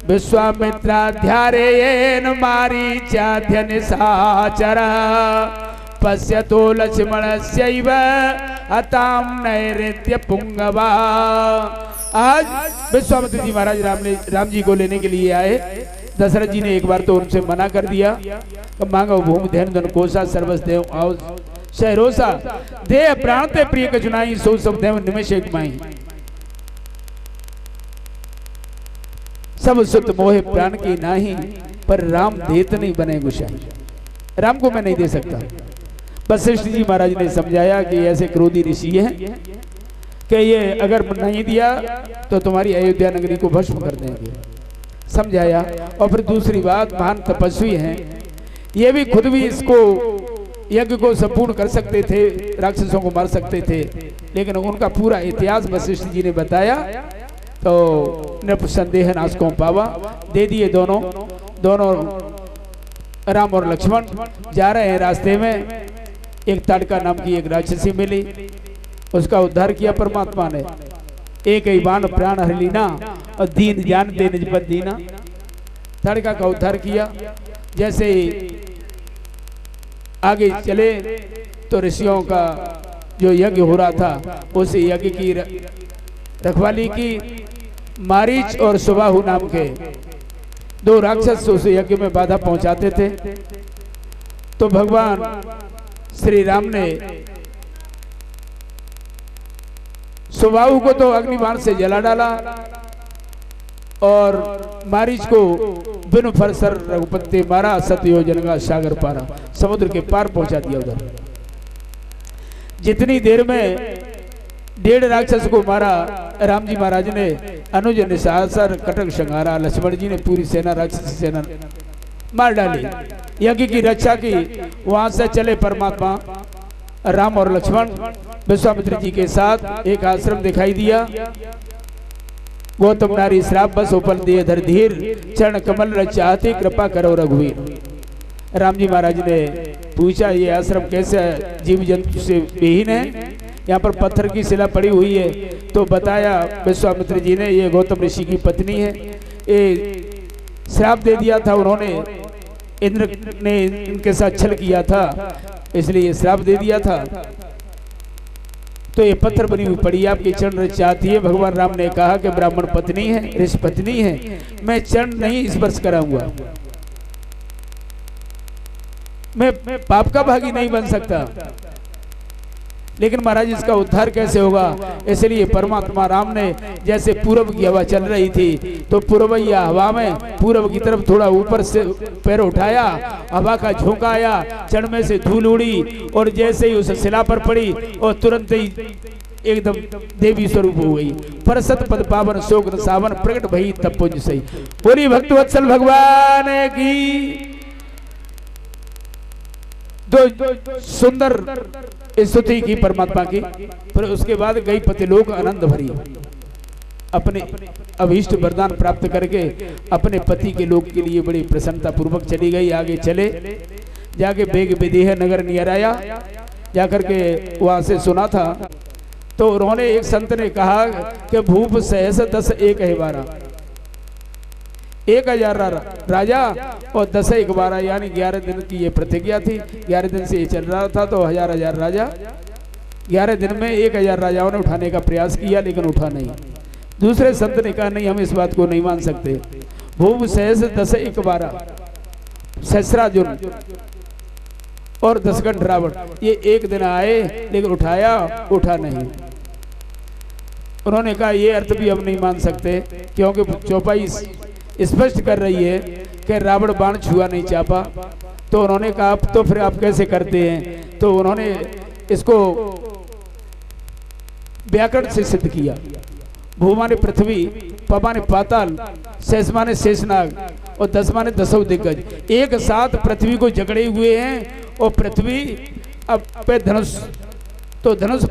विश्वामित्राध्यारेण मारीचाध्य निशाचर पश्यतो लक्ष्मणस्यैव अतां नैऋत्य पुंगवा। आज विश्वामित्र जी महाराज राम जी को लेने के लिए आए। दशरथ जी ने एक बार तो उनसे मना कर दिया, मांगो भूमि धन धन कोसा सर्वस देव आओ शहरोसा देह प्राण ते प्रिय कचुनाई सो सब देव निमेश एक माई। सब सुत मोहे प्राण की नाही, पर राम देत नहीं बने गुसाई। राम को मैं नहीं दे सकता। वशिष्ठ जी महाराज ने समझाया कि ऐसे क्रोधी ऋषि हैं कि ये अगर नहीं दिया तो तुम्हारी अयोध्या नगरी को भस्म कर देंगे। समझाया। और फिर दूसरी बात, महान तपस्वी हैं, ये भी खुद भी इसको यज्ञ को संपूर्ण कर सकते थे, राक्षसों को मार सकते थे, लेकिन उनका पूरा इतिहास वशिष्ठ जी ने बताया तो निसंदेह नाश को पावा। दे दिए दोनों राम और लक्ष्मण जा रहे हैं। रास्ते में एक ताड़का नाम की एक राक्षसी मिली, उसका उद्धार किया परमात्मा ने। एक ही बाण प्राण हरलीना और दीन जान दे निजपत दीना। ताड़का का उद्धार किया। जैसे ही आगे चले तो ऋषियों का जो यज्ञ हो रहा था उस यज्ञ की रखवाली की मारीच और सुबाहु नाम के 2 राक्षस उस यज्ञ में बाधा पहुंचाते थे। तो भगवान श्री राम ने सुबाहु को तो अग्निबाण से जला डाला और मारीच को बिन फरसर रघुपति मारा, सतयोजन का सागर पारा, समुद्र के पार पहुंचा दिया उधर। जितनी देर में 1.5 राक्षस को मारा, राम जी महाराज ने अनुज निशाचर कटक संहारा। लक्ष्मण जी ने पूरी सेना राक्षसी सेना मार डाली, यज्ञ की रक्षा की। वहां से चले परमात्मा राम और लक्ष्मण विश्वामित्र जी के साथ। एक आश्रम दिखाई दिया, गौतम नारी श्राप बस उपल दिए धर धीर, चरण कमल रचाते कृपा करो रघुवीर। राम जी महाराज ने पूछा ये आश्रम कैसे जीव जंतु से विहीन है, यहाँ पर पत्थर की शिला पड़ी हुई है। तो बताया विश्वामित्र जी ने ये गौतम ऋषि की पत्नी है, ये श्राप दे दिया था उन्होंने, इंद्र ने इनके साथ छल किया था इसलिए श्राप दे दिया था। तो ये पत्थर बनी हुई पड़ी आपकी चरण रज चाहती है। भगवान राम ने कहा कि ब्राह्मण पत्नी है, ऋषि पत्नी है, मैं चरण नहीं स्पर्श कराऊंगा, मैं पाप का भागी नहीं बन सकता। लेकिन महाराज इसका उद्धार कैसे होगा? इसलिए परमात्मा राम ने जैसे पूर्व की हवा चल रही थी तो पूर्वैया हवा में पूर्व की तरफ थोड़ा ऊपर से पैर उठाया, हवा का झोंका आया, चरण में से धूल उड़ी और जैसे ही उस शिला पर पड़ी और तुरंत ही एकदम देवी स्वरूप हो गई। परसत पद पावन शोक सावन प्रकट भई तब पुंज सही। पूरी भक्त वत्सल भगवान की दो सुंदर स्तुति की परमात्मा की। फिर उसके बाद गई पतिलोक आनंद भरी, अपने अभीष्ट वरदान प्राप्त करके अपने पति के लोक के लिए बड़ी प्रसन्नता पूर्वक चली गई। आगे चले जाके बेग विदेह नगर नियर आया, जाकर के वहां से सुना था तो उन्होंने एक संत ने कहा कि भूप सहस 10 एक है 12, 1000 राजा और 10 एक 12 यानी 11 दिन की ये प्रतिज्ञा थी। 11 दिन से ये चल रहा था तो 1000 राजा 11 दिन में 1000 राजाओं ने उठाने का प्रयास किया लेकिन उठा नहीं। दूसरे संत ने कहा नहीं, हम इस बात को नहीं मान सकते। भूप सहस 10 एक 12 सहस्रार्जुन और 10 गंठ रावण ये एक दिन आए लेकिन उठा नहीं। उन्होंने कहा ये अर्थ भी हम नहीं मान सकते क्योंकि चौपाई स्पष्ट कर रही है कि रावण बाण छुआ नहीं चापा। तो उन्होंने कहा तो फिर आप कैसे करते हैं? तो उन्होंने इसको व्याकरण से सिद्ध किया। भू माने पृथ्वी, प माने पाताल, शेष माने शेषनाग और 10 माने 10 दिग्गज एक साथ पृथ्वी को जकड़े हुए हैं। और पृथ्वी अब पे धनुष, तो धनुष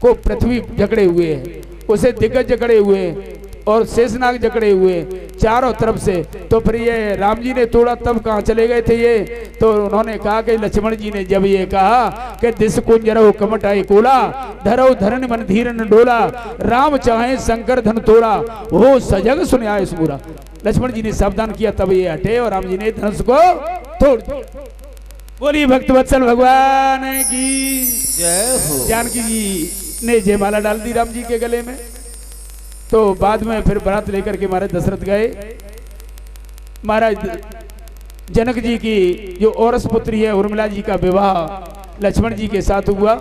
को पृथ्वी जकड़े हुए है, उसे दिग्गज जकड़े हुए हैं और शेषनाग जकड़े हुए चारों तरफ से। तो फिर ये राम जी ने तोड़ा तब कहाँ चले गए थे ये? तो उन्होंने कहा कि लक्ष्मण जी ने जब ये कहा कि दिस कुंजरो कमटाए कोला, धरो धरन मन धीरन डोला, राम चाहे शंकर धन तोड़ा, हो सजग सुनाया इस बुरा। लक्ष्मण जी ने सावधान किया तब ये हटे और राम जी ने धनुष को तोड़ दिया। बोली भक्त वत्सल भगवान की जय हो। जानकी जी ने जयमाला डाल दी राम जी के गले में। तो बाद में फिर बारात लेकर के महाराज दशरथ गए। महाराज जनक जी की जो औरस पुत्री है उर्मिला जी का विवाह लक्ष्मण जी के साथ हुआ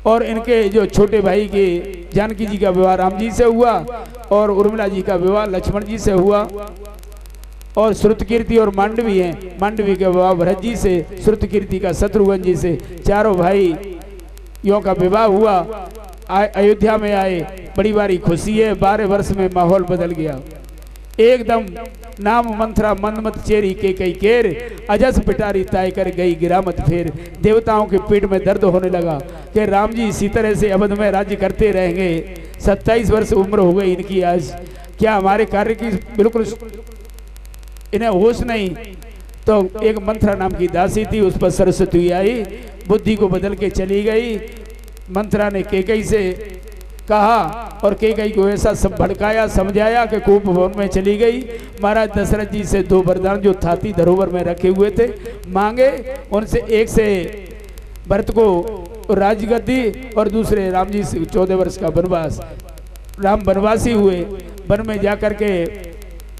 और इनके जो छोटे भाई के जानकी जी का विवाह राम जी से हुआ और उर्मिला जी का विवाह लक्ष्मण जी से हुआ। और श्रुतकीर्ति और मांडवी हैं, मांडवी का विवाह भरत जी से, श्रुतकीर्ति का शत्रुघ्न जी से। चारों भाई यों का विवाह हुआ। अयोध्या में आए, बड़ी बारी खुशी है। 12 वर्ष में माहौल बदल गया एकदम। नाम मंथरा मनमत चेरी के कई केर, अजस पिटारी ताय कर गई गिरामत फेर। देवताओं के पेट में दर्द होने लगा कि राम जी इसी तरह से अवध में राज्य करते रहेंगे। 27 वर्ष उम्र हो गई इनकी आज, क्या हमारे कार्य की बिल्कुल इन्हें होश नहीं। तो एक मंथरा नाम की दासी थी, उस पर सरस्वती आई, बुद्धि को बदल के चली गई। मंथरा ने केकई से कहा और केकई को ऐसा सब भड़काया, समझाया कि कूप भवन में चली गई। महाराज दशरथ जी से 2 वरदान जो थाती धरोहर में रखे हुए थे मांगे। उनसे एक से भरत को राजगद्दी और दूसरे राम जी से 14 वर्ष का वनवास। राम वनवासी हुए, वन में जाकर के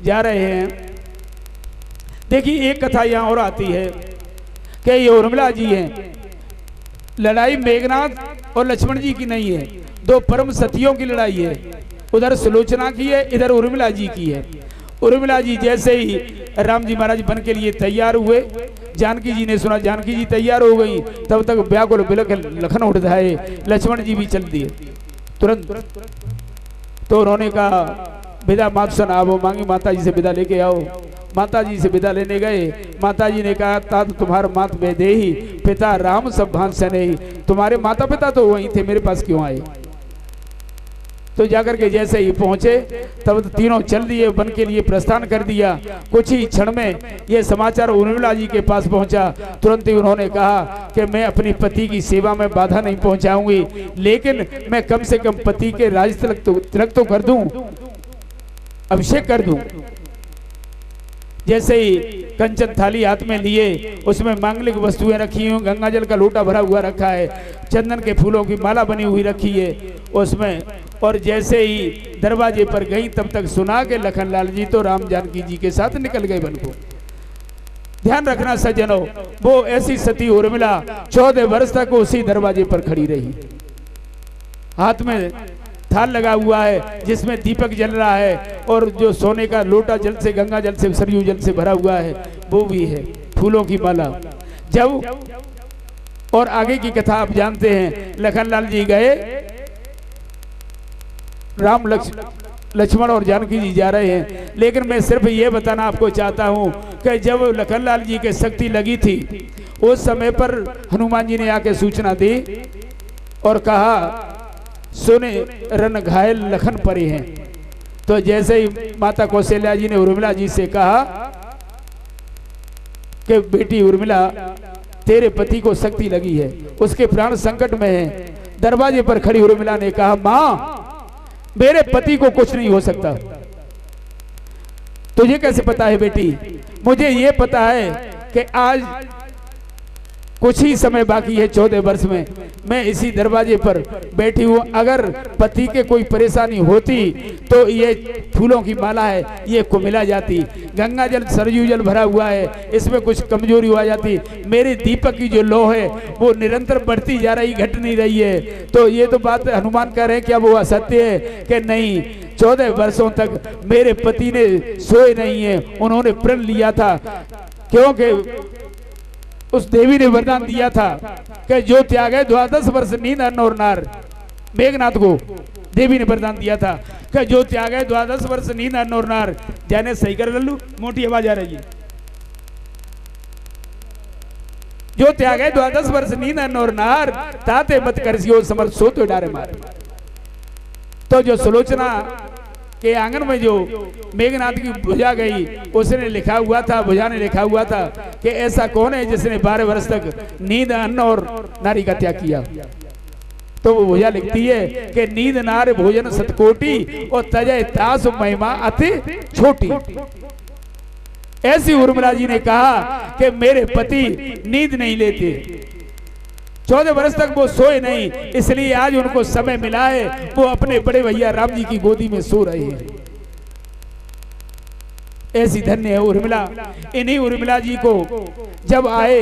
जा रहे हैं। देखिए एक कथा यहाँ और आती है कि ये उर्मिला जी हैं। लड़ाई मेघनाथ और लक्ष्मण जी की नहीं है, 2 परम सतियों की लड़ाई है। उधर सुलोचना की है, इधर उर्मिला जी की है। उर्मिला जी जैसे ही राम जी महाराज बन के लिए तैयार हुए, जानकी जी ने सुना जानकी जी तैयार हो गई, तब तक व्याकुल बिलख लखन उठ जाए। लक्ष्मण जी भी चल दिए तुरंत। तो उन्होंने कहा विदा मात सुना, वो मांगी माता जी से विदा लेके आओ। माता जी से विदा लेने गए। माता जी ने कहा तात तुम्हारे मात वैदेही, पिता राम सब भान से नहीं। तुम्हारे माता पिता तो वहीं थे, मेरे पास क्यों आए? तो जाकर के जैसे ही पहुंचे तब तीनों चल दिए, वन के लिए प्रस्थान कर दिया। कुछ ही क्षण में ये समाचार उर्मिला जी के पास पहुंचा। तुरंत ही उन्होंने कहा कि मैं अपनी पति की सेवा में बाधा नहीं पहुंचाऊंगी, लेकिन मैं कम से कम पति के राज तिलक तो कर दूं, अभिषेक कर दूं। जैसे ही कंचन थाली हाथ में लिए, उसमें मांगलिक वस्तुएं रखी हुई, गंगा जल का लोटा भरा हुआ रखा है, चंदन के फूलों की माला बनी हुई रखी है उसमें। और जैसे ही दरवाजे पर गई तब तक सुना के लखनलाल जी तो राम जानकी जी के साथ निकल गए वन को। ध्यान रखना सज्जनों, वो ऐसी सती उर्मिला 14 वर्ष तक उसी दरवाजे पर खड़ी रही। हाथ में थाल लगा हुआ है जिसमें दीपक जल रहा है, और जो सोने का लोटा जल से, गंगा जल से, सरयू जल से भरा हुआ है वो भी है, फूलों की माला। जब और आगे की कथा आप जानते हैं। लखनलाल जी गए, राम लक्ष्मण और जानकी जी जा रहे हैं, लेकिन मैं सिर्फ ये बताना आपको चाहता हूं कि जब लखनलाल जी के शक्ति लगी थी उस समय पर हनुमान जी ने आके सूचना दी और कहा सुने रन घायल लखन परे हैं। तो जैसे ही माता कौशल्या जी ने उर्मिला जी से कहा कि बेटी उर्मिला तेरे पति को शक्ति लगी है, उसके प्राण संकट में है। दरवाजे पर खड़ी उर्मिला ने कहा मां मेरे पति को कुछ नहीं हो सकता। तुझे कैसे पता है बेटी? मुझे ये पता है कि आज कुछ ही समय बाकी है 14 वर्ष में, मैं इसी दरवाजे पर बैठी हूँ। अगर पति के कोई परेशानी होती तो ये फूलों की माला है ये कुमिला जाती, गंगा जल सरयू जल भरा हुआ है इसमें कुछ कमजोरी हो जाती, मेरे दीपक की जो लो है वो निरंतर बढ़ती जा रही, घट नहीं रही है। तो ये तो बात हनुमान कह रहे हैं, क्या वो असत्य है कि नहीं? 14 वर्षों तक मेरे पति ने सोए नहीं है, उन्होंने प्रण लिया था, क्योंकि उस देवी ने वरदान दिया था कि जो त्यागे 12 वर्ष नींद अन्न और नार। मेघनाथ को देवी ने वरदान दिया था कि जो त्यागे 12 वर्ष नींद अन्न और नार। जाने सही कर लल्लू, मोटी आवाज आ रही है। जो त्यागे 12 वर्ष नींद अन्न और नार, ताते मत करसियो समर्थ सो तो डारे मार। तो जो सुलोचना के आंगन में जो मेघनाथ की भुजा गई, उसने लिखा हुआ था, भुजा ने लिखा हुआ था कि ऐसा कौन है जिसने 12 वर्ष तक नींद अन्न और नारी का त्याग किया। तो वो भुजा लिखती है कि नींद नार भोजन सतकोटि और तजय तास महिमा अति छोटी। ऐसी उर्मिला जी ने कहा कि मेरे पति नींद नहीं लेते, 14 वर्ष तक वो सोए नहीं, इसलिए आज उनको समय मिला है, वो अपने बड़े भैया राम जी की गोदी में सो रहे हैं। ऐसी धन्य है उर्मिला। इन्हीं उर्मिला जी को जब आए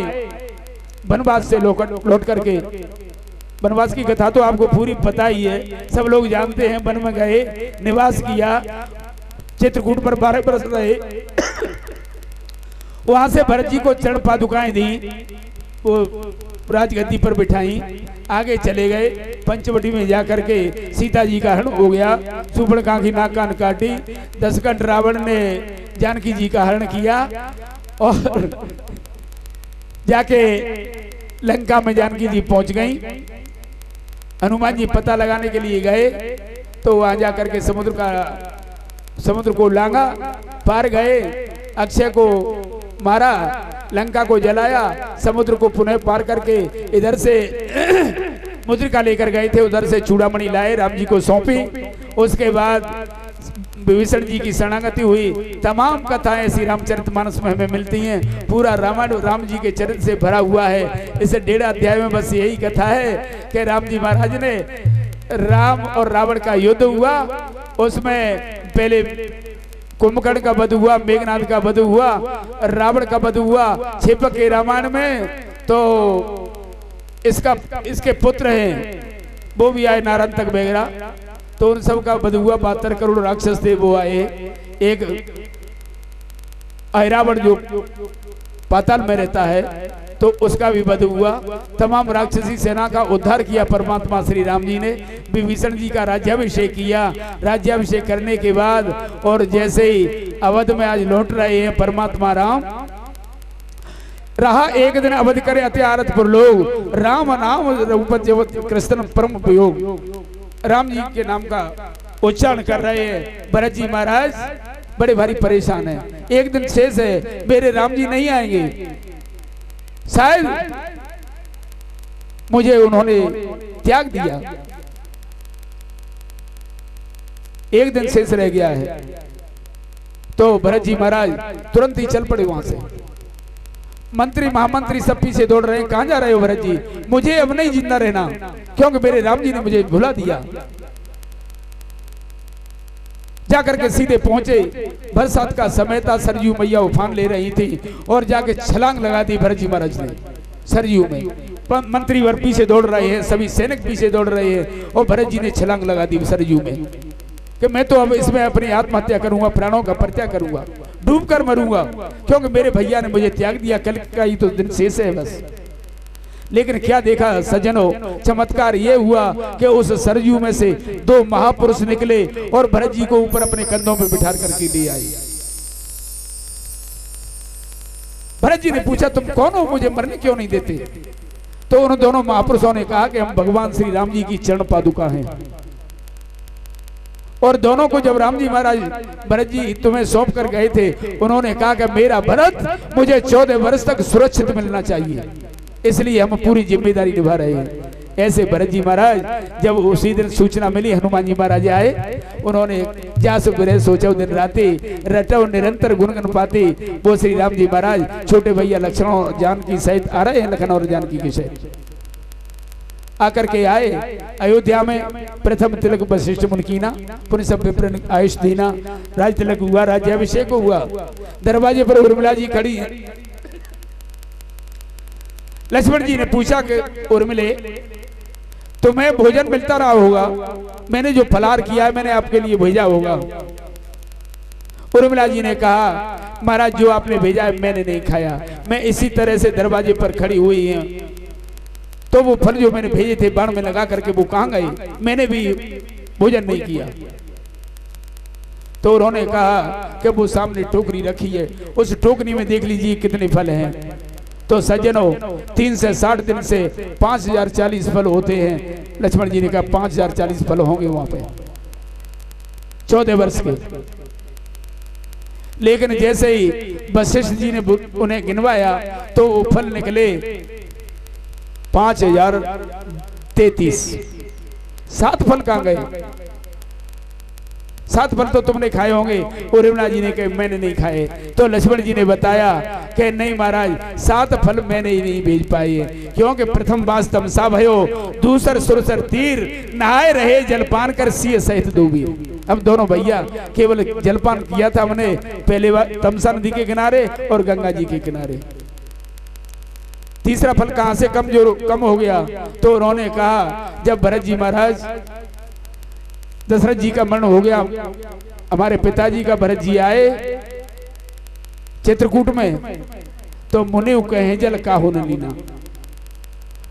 वनवास से लौट करके, वनवास की कथा तो आपको पूरी पता ही है, सब लोग जानते हैं। वन में गए, निवास किया, चित्रकूट पर 12 वर्ष रहे। वहां से भरत जी को चरण पादुकाएं दी, वो राजगद्दी पर बिठाई, आगे चले गए। पंचवटी में जाकर के सीता जी का हरण हो गया, सुपर्णखा की नाक कान काटी, दशकंठ रावण ने जानकी जी का हरण किया और जाके लंका में जानकी जी पहुंच गई। हनुमान जी पता लगाने के लिए गए तो वहां जाकर के समुद्र को लांगा, पार गए, अक्षय को मारा, लंका को जलाया, समुद्र को पुनः पार करके इधर से मुद्रिका लेकर गए थे, उधर से चूड़ामणि लाए, राम जी को सौंपी। उसके बाद विभीषण जी की शरणागति हुई। तमाम कथाएं श्री रामचरितमानस में हमें मिलती हैं। पूरा रामायण राम जी के चरित्र से भरा हुआ है। इस 1.5 अध्याय में बस यही कथा है कि राम जी महाराज ने, राम और रावण का युद्ध हुआ, उसमें पहले कुंभकर्ण का वध हुआ, मेघनाथ का वध हुआ, रावण का वध हुआ। क्षेपक के रामायण में तो इसके पुत्र हैं, वो भी आए नारायण वगैरह, तो उन सब का वध हुआ। 72 करोड़ राक्षस थे, वो आए। एक ऐरावण जो पाताल में रहता है तो उसका भी वध हुआ। तमाम राक्षसी सेना का उद्धार किया परमात्मा श्री राम जी ने। विभीषण जी का राज्याभिषेक किया। राज्याभिषेक करने के बाद और जैसे ही अवध में आज लौट रहे हैं परमात्मा राम, रहा एक दिन अवध करे अति आरत पर लोग, राम नाम रघुपति कृष्ण परम उपयोग। राम जी के नाम का उच्चारण कर रहे हैं। भरत जी महाराज बड़े भारी परेशान हैं। एक दिन शेष है, मेरे राम जी नहीं आएंगे, शायद मुझे उन्होंने त्याग दिया। एक दिन शेष रह गया है। तो भरत जी महाराज तुरंत ही चल पड़े वहां से। मंत्री महामंत्री सब पीछे दौड़ रहे हैं। कहां जा रहे हो भरत जी? मुझे अब नहीं जिंदा रहना, क्योंकि मेरे राम जी ने मुझे भुला दिया। जाकर के सीधे पहुंचे। बरसात का समय था, सरयू मैया उफान ले रही थी और जाके छलांग लगा दी भरत जी महाराज ने सरयू में। मंत्री वर पीछे दौड़ रहे हैं, सभी सैनिक पीछे दौड़ रहे हैं और भरत जी ने छलांग लगा दी सरयू में कि मैं तो अब इसमें अपनी आत्महत्या करूंगा, प्राणों का परित्याग करूंगा, डूब कर मरूंगा, क्योंकि मेरे भैया ने मुझे त्याग दिया। कल का ही तो दिन शेष है बस। लेकिन क्या देखा सज्जनों, चमत्कार ये हुआ कि उस सरयू में से दो महापुरुष निकले और भरत जी को ऊपर अपने कंधों पर बिठा करके ले आए। भरत जी ने पूछा तुम कौन हो, मुझे मरने क्यों नहीं देते? तो उन दोनों महापुरुषों ने कहा कि हम भगवान श्री राम जी की चरण पादुका हैं। और दोनों को जब राम जी महाराज भरत जी तुम्हें सौंप कर गए थे, उन्होंने कहा कि मेरा भरत मुझे 14 वर्ष तक सुरक्षित मिलना चाहिए, इसलिए हम पूरी जिम्मेदारी निभा रहे हैं। ऐसे भरत जी महाराज जब उसी दिन सूचना मिली, हनुमान जी महाराज आए, उन्होंने जासु बिरह सोचो दिन राते, रटो निरंतर गुणगन पाते। वो श्री राम जी महाराज छोटे भैया लक्ष्मण और जानकी सहित आ रहे हैं, लखन और जानकी के सहित आकर के आए। अयोध्या में प्रथम तिलक वशिष्ठ मुनि कीना, पुण्य सब विप्र आयुष दीना, राज तिलक हुआ, राज्याभिषेक हुआ। दरवाजे पर उर्मिला जी खड़ी है। लक्ष्मण जी ने पूछा कि उर्मिले तुम्हें भोजन मिलता रहा होगा, मैंने जो फलाहार किया है मैंने आपके लिए भेजा होगा। उर्मिला जी ने कहा महाराज जो आपने भेजा है मैंने नहीं खाया, मैं इसी तरह से दरवाजे पर खड़ी हुई हूं, तो वो फल जो मैंने भेजे थे बाण में लगा करके वो कहां गए, मैंने भी भोजन नहीं किया। तो उन्होंने कहा कि वो सामने टोकरी रखी है, उस टोकरी में देख लीजिए कितने फल हैं। तो सज्जनों 3 से 60 दिन से 5040 फल होते हैं। लक्ष्मण जी ने कहा 5040 फल होंगे वहां पे 14 वर्ष के। लेकिन जैसे ही वशिष्ठ जी ने उन्हें गिनवाया तो वो फल निकले 5033। 7 फल कहां गए? 7 फल तो तुमने खाए होंगे। उर्मिला जी ने कहा मैंने नहीं खाए। तो लक्ष्मण जी ने बताया कि नहीं महाराज 7 फल मैंने ही नहीं भेज पाए, क्योंकि प्रथम बास तमसा भयो, दूसर सुरसर तीर, नहाए रहे जलपान कर सिए सहित दूबीर। अब दोनों भैया केवल जलपान किया था हमने, पहले बार तमसा नदी के किनारे और गंगा जी के किनारे। तीसरा फल कहां से कम हो गया? तो उन्होंने कहा जब भरत जी महाराज दशरथ जी का मरण हो गया, हमारे पिताजी का भरत जी आए चित्रकूट में, तो मुनि कहे जल काहू न लीना।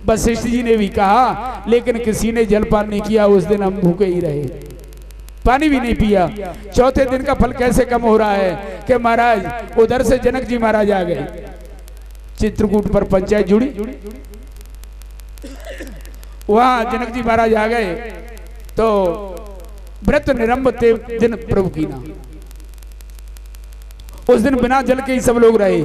वशिष्ठ जी ने भी कहा, लेकिन किसी ने जलपान नहीं किया। उस दिन हम भूखे ही रहे, पानी भी नहीं पिया। चौथे दिन का फल कैसे कम हो रहा है कि महाराज उधर से जनक जी महाराज आ गए, चित्रकूट पर पंचायत जुड़ी, वहां जनक जी महाराज आ गए। तो व्रत निरंभ दिन प्रभु की ना, उस दिन बिना जल के ही सब लोग रहे।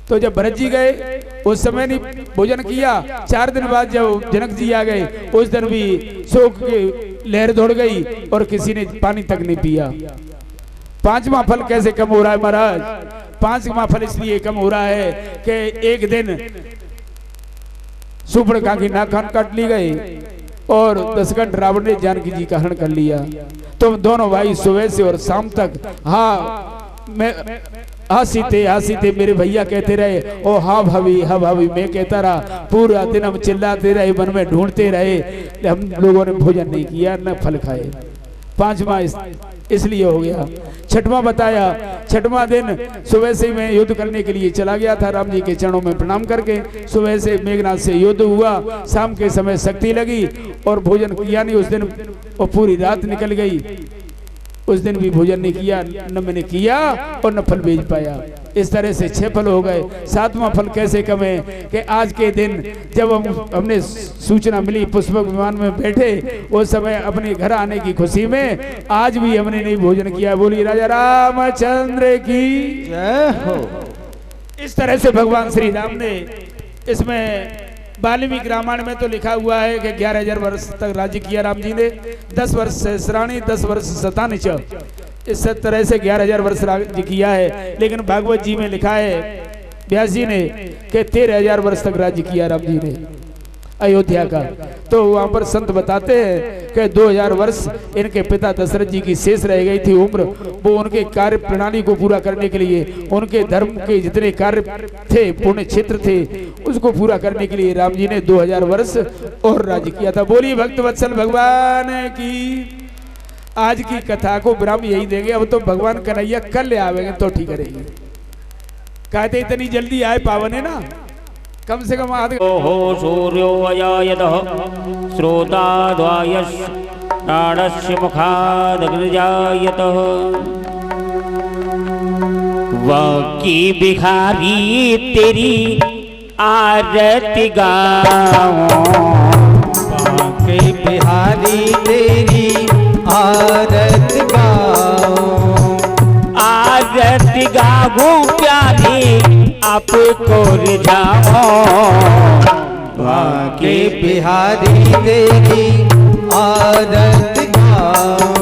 तो जब भरत जी गए उस समय नहीं भोजन किया। 4 दिन बाद जब जनक जी आ गए उस दिन भी शोक की लहर दौड़ गई और किसी ने पानी तक नहीं पिया। 5वां फल कैसे कम हो रहा है महाराज? 5वां फल इसलिए कम हो रहा है कि एक दिन सुपर्णखा की नाक काट ली गई और दशकंठ रावण ने जानकी जी का हरण कर लिया। तो दोनों भाई सुबह से और शाम तक मैं हंसी थे मेरे भैया कहते रहे, ओ हाँ भाभी मैं कहता रहा। पूरा दिन हम चिल्लाते रहे, मन में ढूंढते रहे, हम लोगों ने भोजन नहीं किया न फल खाए। 5वां इसलिए हो गया। 6वां बताया, 6वां दिन सुबह से मैं युद्ध करने के लिए चला गया था, राम जी के चरणों में प्रणाम करके। सुबह से मेघनाथ से युद्ध हुआ, शाम के समय शक्ति लगी और भोजन किया नहीं उस दिन, और पूरी रात निकल गई। उस दिन भी भोजन नहीं किया, न मैंने किया और न फल भेज पाया। इस तरह से 6 फल हो गए। 7वां फल कैसे कमे कि आज के दिन जब हमने सूचना मिली पुष्पक विमान में बैठे, उस समय अपने घर आने की खुशी में आज भी हमने नहीं भोजन किया। बोली राजा रामचंद्र की जय हो। इस तरह से भगवान श्री राम ने इसमें वाल्मीकि रामायण में तो लिखा हुआ है कि 11,000 वर्ष तक राज्य किया राम जी ने। 10 वर्ष सहस्राणी 10 वर्ष शतानिच, इस तरह से 11,000 वर्ष राज्य किया है। लेकिन भागवत जी में लिखा है व्यास जी ने कि 13,000 वर्ष तक राज्य किया राम जी ने अयोध्या का। तो वहां पर संत बताते हैं कि 2,000 वर्ष इनके पिता दशरथ जी की शेष रह गई थी उम्र, वो उनके कार्य प्रणाली को पूरा करने के लिए, उनके धर्म के जितने कार्य थे, पुण्य क्षेत्र थे, उसको पूरा करने के लिए राम जी ने 2,000 वर्ष और राज्य किया था। बोलिए भक्त वत्सल भगवान की। आज की कथा को विराम यही देंगे। अब तो भगवान कन्हैया कल ले आवेंगे तो ठीक करेंगे। कहते इतनी जल्दी आए पावन है ना, कम से कम आधे। ओहो सूर्यो अजायतः श्रोताद्वायश् प्राणस्य मुखादग्रजायतः वाकी भिखारी तेरी आरती गाऊं, बांके बिहारी तेरी आरती गाऊं, आरती गाऊं प्यारी आपको रिझाऊं, बांके बिहारी तेरी आरती गाऊं,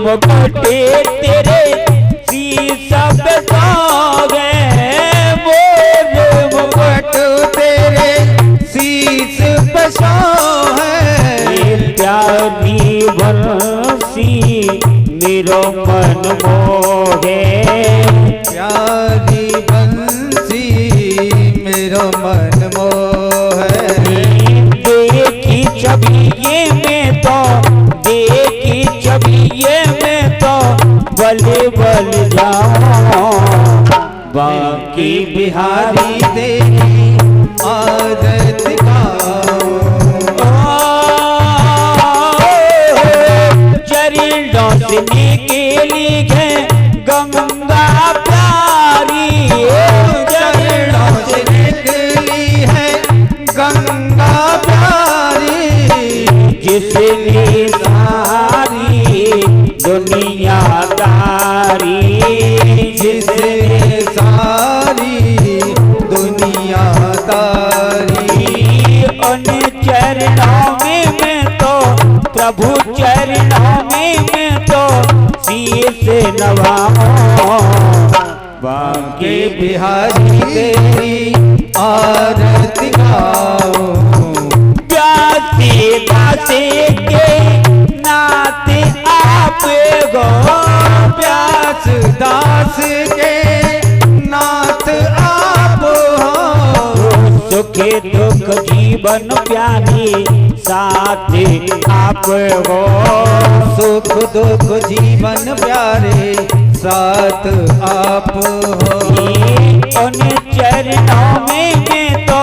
मुकुटे तेरे शीशा पे सोगे, मोर मुकुट तेरे शीश पे सोहे, प्यारी बंसी मेरो मन मोहे, प्यारी बंसी मेरो मन मोहे, देखी छवि ये में तो, देखी छवि ये में तो बले बल जाऊं, बांके बिहारी तेरी आरती गाऊं, चरणों से निकली है गंगा प्यारी, चरणों से निकली है गंगा प्यारी, जिसने सारी दुनिया तारी, जिसने सारी दुनिया तारी, उन चरणों में मैं तो, प्रभु चरणों में मैं तो शीश नवाऊं, बांके बिहारी तेरी आरती गाऊं, प्यासे दासे के नाते आप गो, प्यास दास के नाथ आप हो, सुखे दुख जीवन प्यारी साथ आप हो, सुख दुख जीवन प्यारे साथ आप हो, उन चरणों में मैं तो,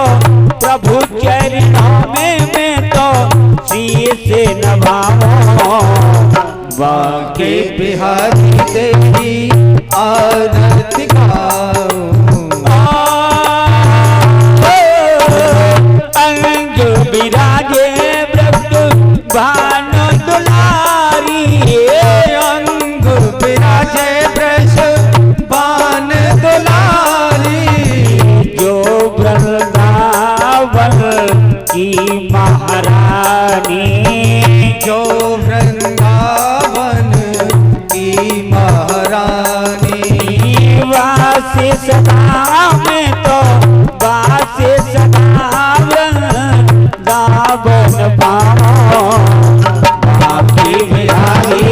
प्रभु चरणों में मैं तो शीश नभाऊं, बांके बिहारी तेरी आरती गाऊं, अंग विराजे व्रत भान दुलारी, अंग विराजे ब्रश बान दुलारी, जो वृंदावन की महारानी, जो वृंदावन की महारानी, वासे सदा में तो, वासे सदा वृंदावन पाओ, बांके बिहारी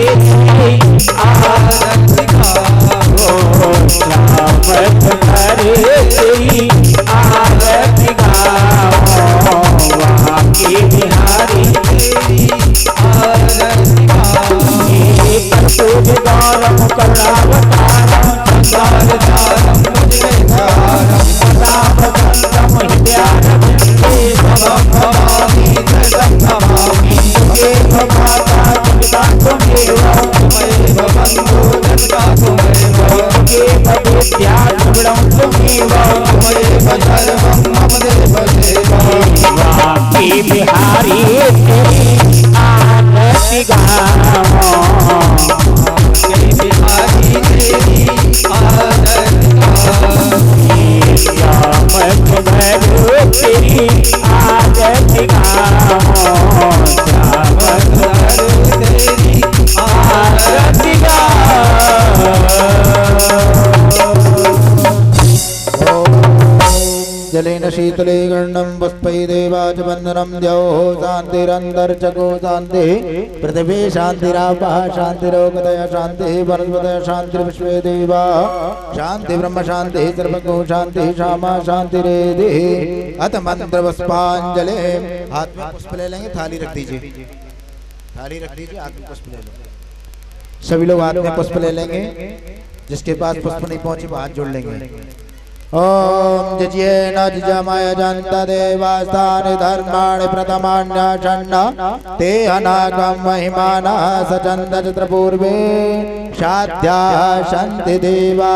आरती गाऊं, श्यामत करे तेरी आरती गाओ, बांके बिहारी तेरी आरती गाऊं, तुझ गौरव करावतारम, संसार तारम मुझे जलेन शीतले गण्डं पुष्पै देवाच वन्दनं द्यौः शान्तिरन्तर्चको शान्तिः पृथिवी शान्तिरापः शान्तिरोगतय शान्तिः वनस्पतय शान्तिर्विश्वे देवा शान्ति ब्रह्म शान्तिः सर्वगो शान्तिः श्यामा शान्तिरेधिः। अथ मंत्र पुष्पांजलि। हाथ में पुष्प ले लेंगे, थाली रख दीजिए, थाली रख दीजिए, हाथ में पुष्प ले लो। सभी लोग हाथ में पुष्प ले लेंगे, जिसके पास पुष्प नहीं पहुंचे वो हाथ जोड़ लेंगे। ओम जज्येन जमाय जंत देवास्तानि धर्माणि प्रथमान्याषण्ण ते अनागम महिमाना सचन्द चित्रपूर्वे शाद्या शान्ति देवा।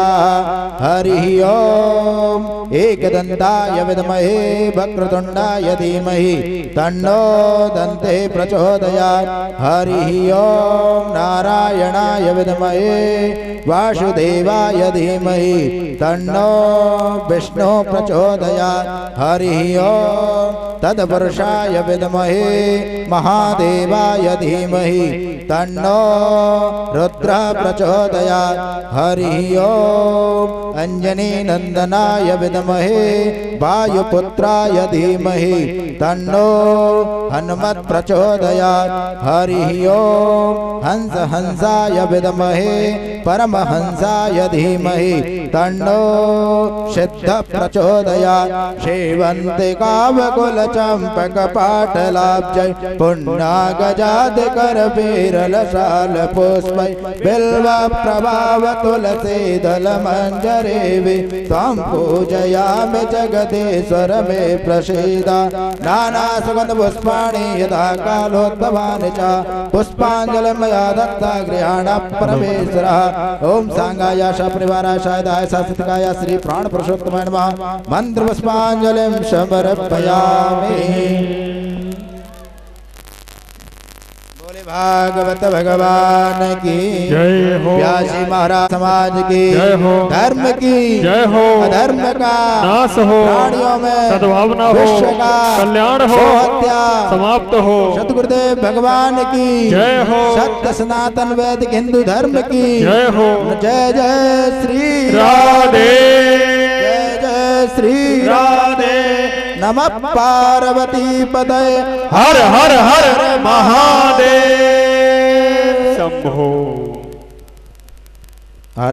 हरिः ओम एकदन्ताय विद्महे वक्रतुण्डाय धीमहि तन्नो दन्ते प्रचोदयात्। हरिः ओम नारायणाय विद्महे वासुदेवाय धीमहि तन्नो विष्णु प्रचोदयात्। हरिः ओम तत्पुरुषाय विद्महे महादेवाय धीमहि तन्नो रुद्र प्रचोदयात्। हरिः ओम अंजनी नंदनाय विद्महे वायुपुत्राय धीमहि तन्नो हनुमत् प्रचोदयात्। हरिः ओम हंस हंसाय विद्महे परमहंसाय धीमहि तन्नो सिद्ध प्रचोदयात्। शेवन्तिकावकुल चंपक पाटलाब्जै पुण्यगजादिकर पेरल शाल पुष्पै बिल्व प्रभाव तुलसी दल मंजरेवि त्वं पूजयामि जगदीश्वर मे प्रसीद। नाना सुगंध पुष्पाणि यथा कालोद्भवानि च पुष्पांजलि मया दत्ता गृहाण परमेश्वरः। ओम सांगाय सपरिवाराय सायदाय सात्विकाय श्री प्राण पुरुषोत्तमाय नमः। मंत्र पुष्पांजलिं समर्पयामि। बोले भागवत भगवान की जय हो। व्यासी महाराज समाज की जय हो। धर्म की जय हो। अधर्म का नाश हो। प्राणियों में सद्भावना हो। विश्व का कल्याण हो। हत्या समाप्त हो। सतगुरुदेव भगवान की जय हो। सत्य सनातन वैदिक हिंदू धर्म की जय हो। जय जय श्री राधे। जय जय श्री राधे। नमः पार्वती पतये हर हर हर महादेव। शंभो।